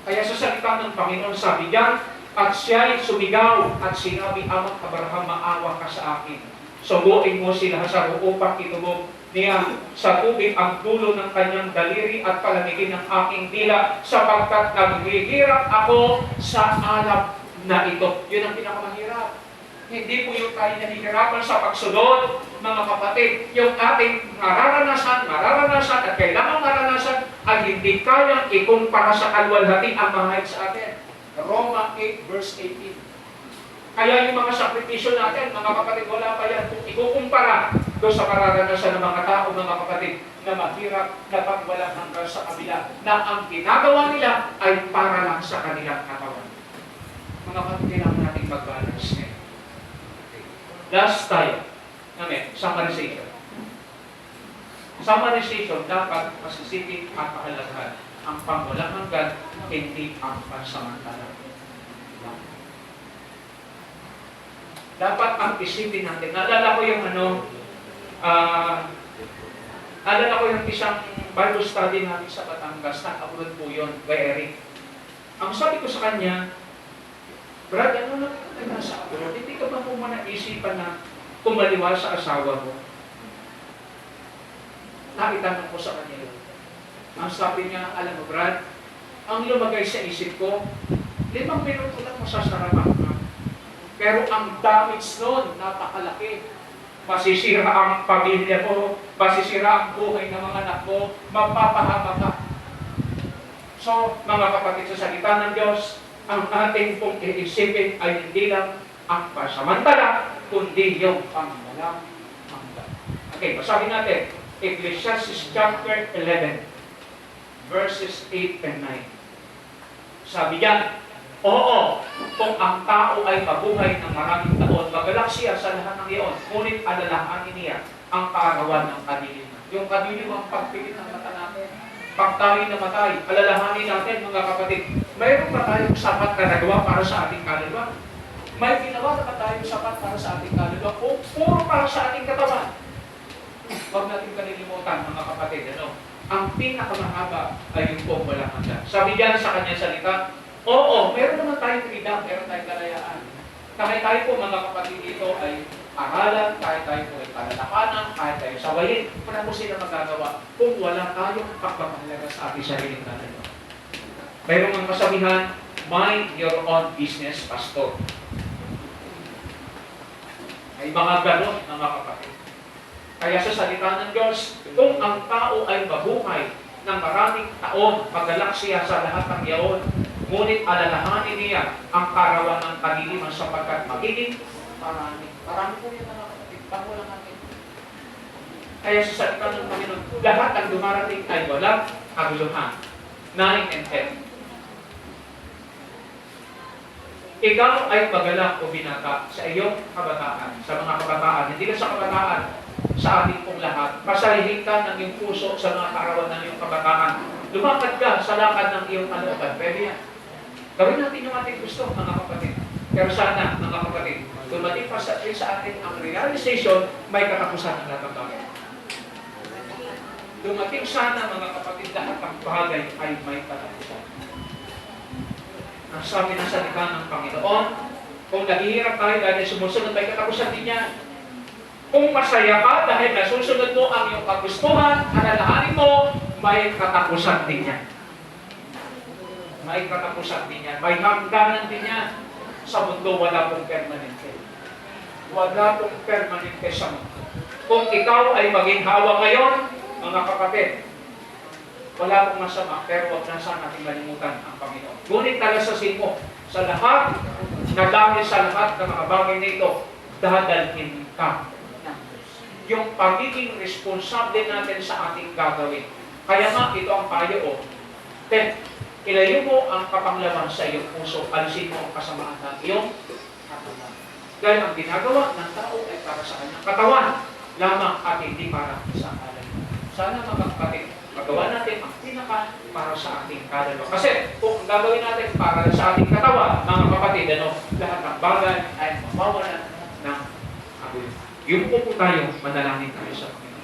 Kaya sa salita ng Panginoon, sabi diyan, at siya'y sumigaw at sinabi, Amang Abraham, maawa ka sa akin. Suguin mo si Lazaro upang itubog niya sa tubig ang dulo ng kanyang daliri at palamigin ng aking dila sapagkat naghihirap ako sa alab na ito. Yun ang pinakamahirap. Hindi po yung tayo nahihirapan sa pagsunod, mga kapatid. Yung ating mararanasan at kailangan maranasan ay hindi kayang ikumpara sa kalwalhati ang mahal sa atin. Roma 8 verse 18. Kaya yung mga sakripisyo natin, mga kapatid, wala pa yan kung ikukumpara doon sa mararanasan ng mga tao, mga kapatid, na mahirap na pagwalang hanggang sa kabila, na ang ginagawa nila ay para lang sa kanilang katawan. Mga kapatid, kailangan natin mag-balance ngayon. Last tayo. Amen. Summarization. Summarization, dapat masisipin at pahalagahan ang pangwalang hanggan, hindi ang pansamantala. Dapat ang isipin natin. Naalala ko yung isang Bible study natin sa Batangas, nag-upload po yun, kay Eric. Ang sabi ko sa kanya, Brad, ano lang yung nasa abroad? Hindi ka ba po naisipan na kumaliwa sa asawa mo? Nakitanong ko sa kanya yun. Ang sabi niya, alam mo Brad, ang lumagay sa isip ko, 5 minuto lang masasarapan ka. Pero ang damage nun, napakalaki. Masisira ang pamilya ko, masisira ang buhay ng mga anak ko, mapapahama ka. So, mga kapatid, sa salita ng Diyos, ang ating pong iisipin ay hindi lang ang pasamantala, kundi yung pangwalang hanggan. Okay, basahin natin. Ecclesiastes chapter 11, verses 8 and 9. Sabi diyan, oo, kung ang tao ay mabuhay ng maraming taon, magalak siya sa lahat ng iyon, ngunit alalahanin niya ang kaarawan ng kadiliman. Yung kadiliman, pagpikit ng mata natin, pag tayo namatay, alalahanin natin mga kapatid, mayroon ba tayong sapat na nagawa para sa ating kaluluwa? May ginawa na ba tayong sapat para sa ating kaluluwa? O puro para sa ating katawan? Huwag natin kalilimutan mga kapatid, ang pinakamahaba ay yung pong walang hanggan. Sabi diyan sa kanyang salita, oo, meron naman tayong freedom, meron tayong kalayaan. Kahit tayo po mga kapatid dito ay aralan, kahit tayo po ay palalakanan, kahit tayo sawayin, wala po sila magagawa kung wala tayong pagpapahalaga sa ating sariling kaluluwa. Mayroong ang kasabihan, mind your own business, pastor. May mga ganon, mga kapatid. Kaya sa salita ng Diyos, kung ang tao ay mabuhay ng maraming taon, magalak siya sa lahat ng yaon, ngunit alalahanin niya ang karawan ng kadiliman sapagkat magiging marami. Marami po yan mga kapatid, bago lang natin. Kaya sa salita ng Panginoon, lahat ang dumarating ay walang kaguluhan. 9 and 10. Ikaw ay magalak o binata sa iyong kabataan, sa mga kabataan, hindi lang sa kabataan, sa ating pong lahat. Pasalihin ka ng iyong puso sa mga kaarawan ng iyong kabataan. Lumakad ka sa lakad ng iyong kalooban. Pwede yan. Gawin natin yung ating gusto, mga kapatid. Pero sana, mga kapatid, dumating pa sa atin ang realization, may katapusan ng lahat ng bagay. Dumating sana, mga kapatid, lahat ng bagay ay may katapusan. Ang sabi ng salita ng Panginoon, kung naghihirap tayo dahil sumusunod, may katapusan din yan. Kung masaya ka dahil nasusunod mo ang iyong kagustuhan, alalahanin mo, may katapusan din yan. May katapusan din yan. May hangganan din yan. Sa mundo, wala pong permanente. Wala pong permanente sa mundo. Kung ikaw ay maging hawa ngayon, mga kapatid, wala pong masama, pero huwag na sana natin malimutan ang Panginoon. Ngunit talasasin mo sa lahat na dahil sa lahat ng mga bagay na ito, dadalhin ka ng Diyos. Yung pagiging responsable natin sa ating gagawin. Kaya nga, ito ang payo o. Ilayo mo ang kapanglaman sa iyong puso, alisin mo ang kasamaan ng iyong katawan. Dahil ang ginagawa ng tao ay para sa kanyang katawan lamang at hindi para sa kalay. Sana mga kapatid, magawa natin ang pinaka para sa ating kaluluwa. Kasi kung gagawin natin para sa ating katawan, mga kapatid, lahat ng bagay ay mawawalan ng abuyo. Yung po tayo, manalangin tayo sa Panginoon.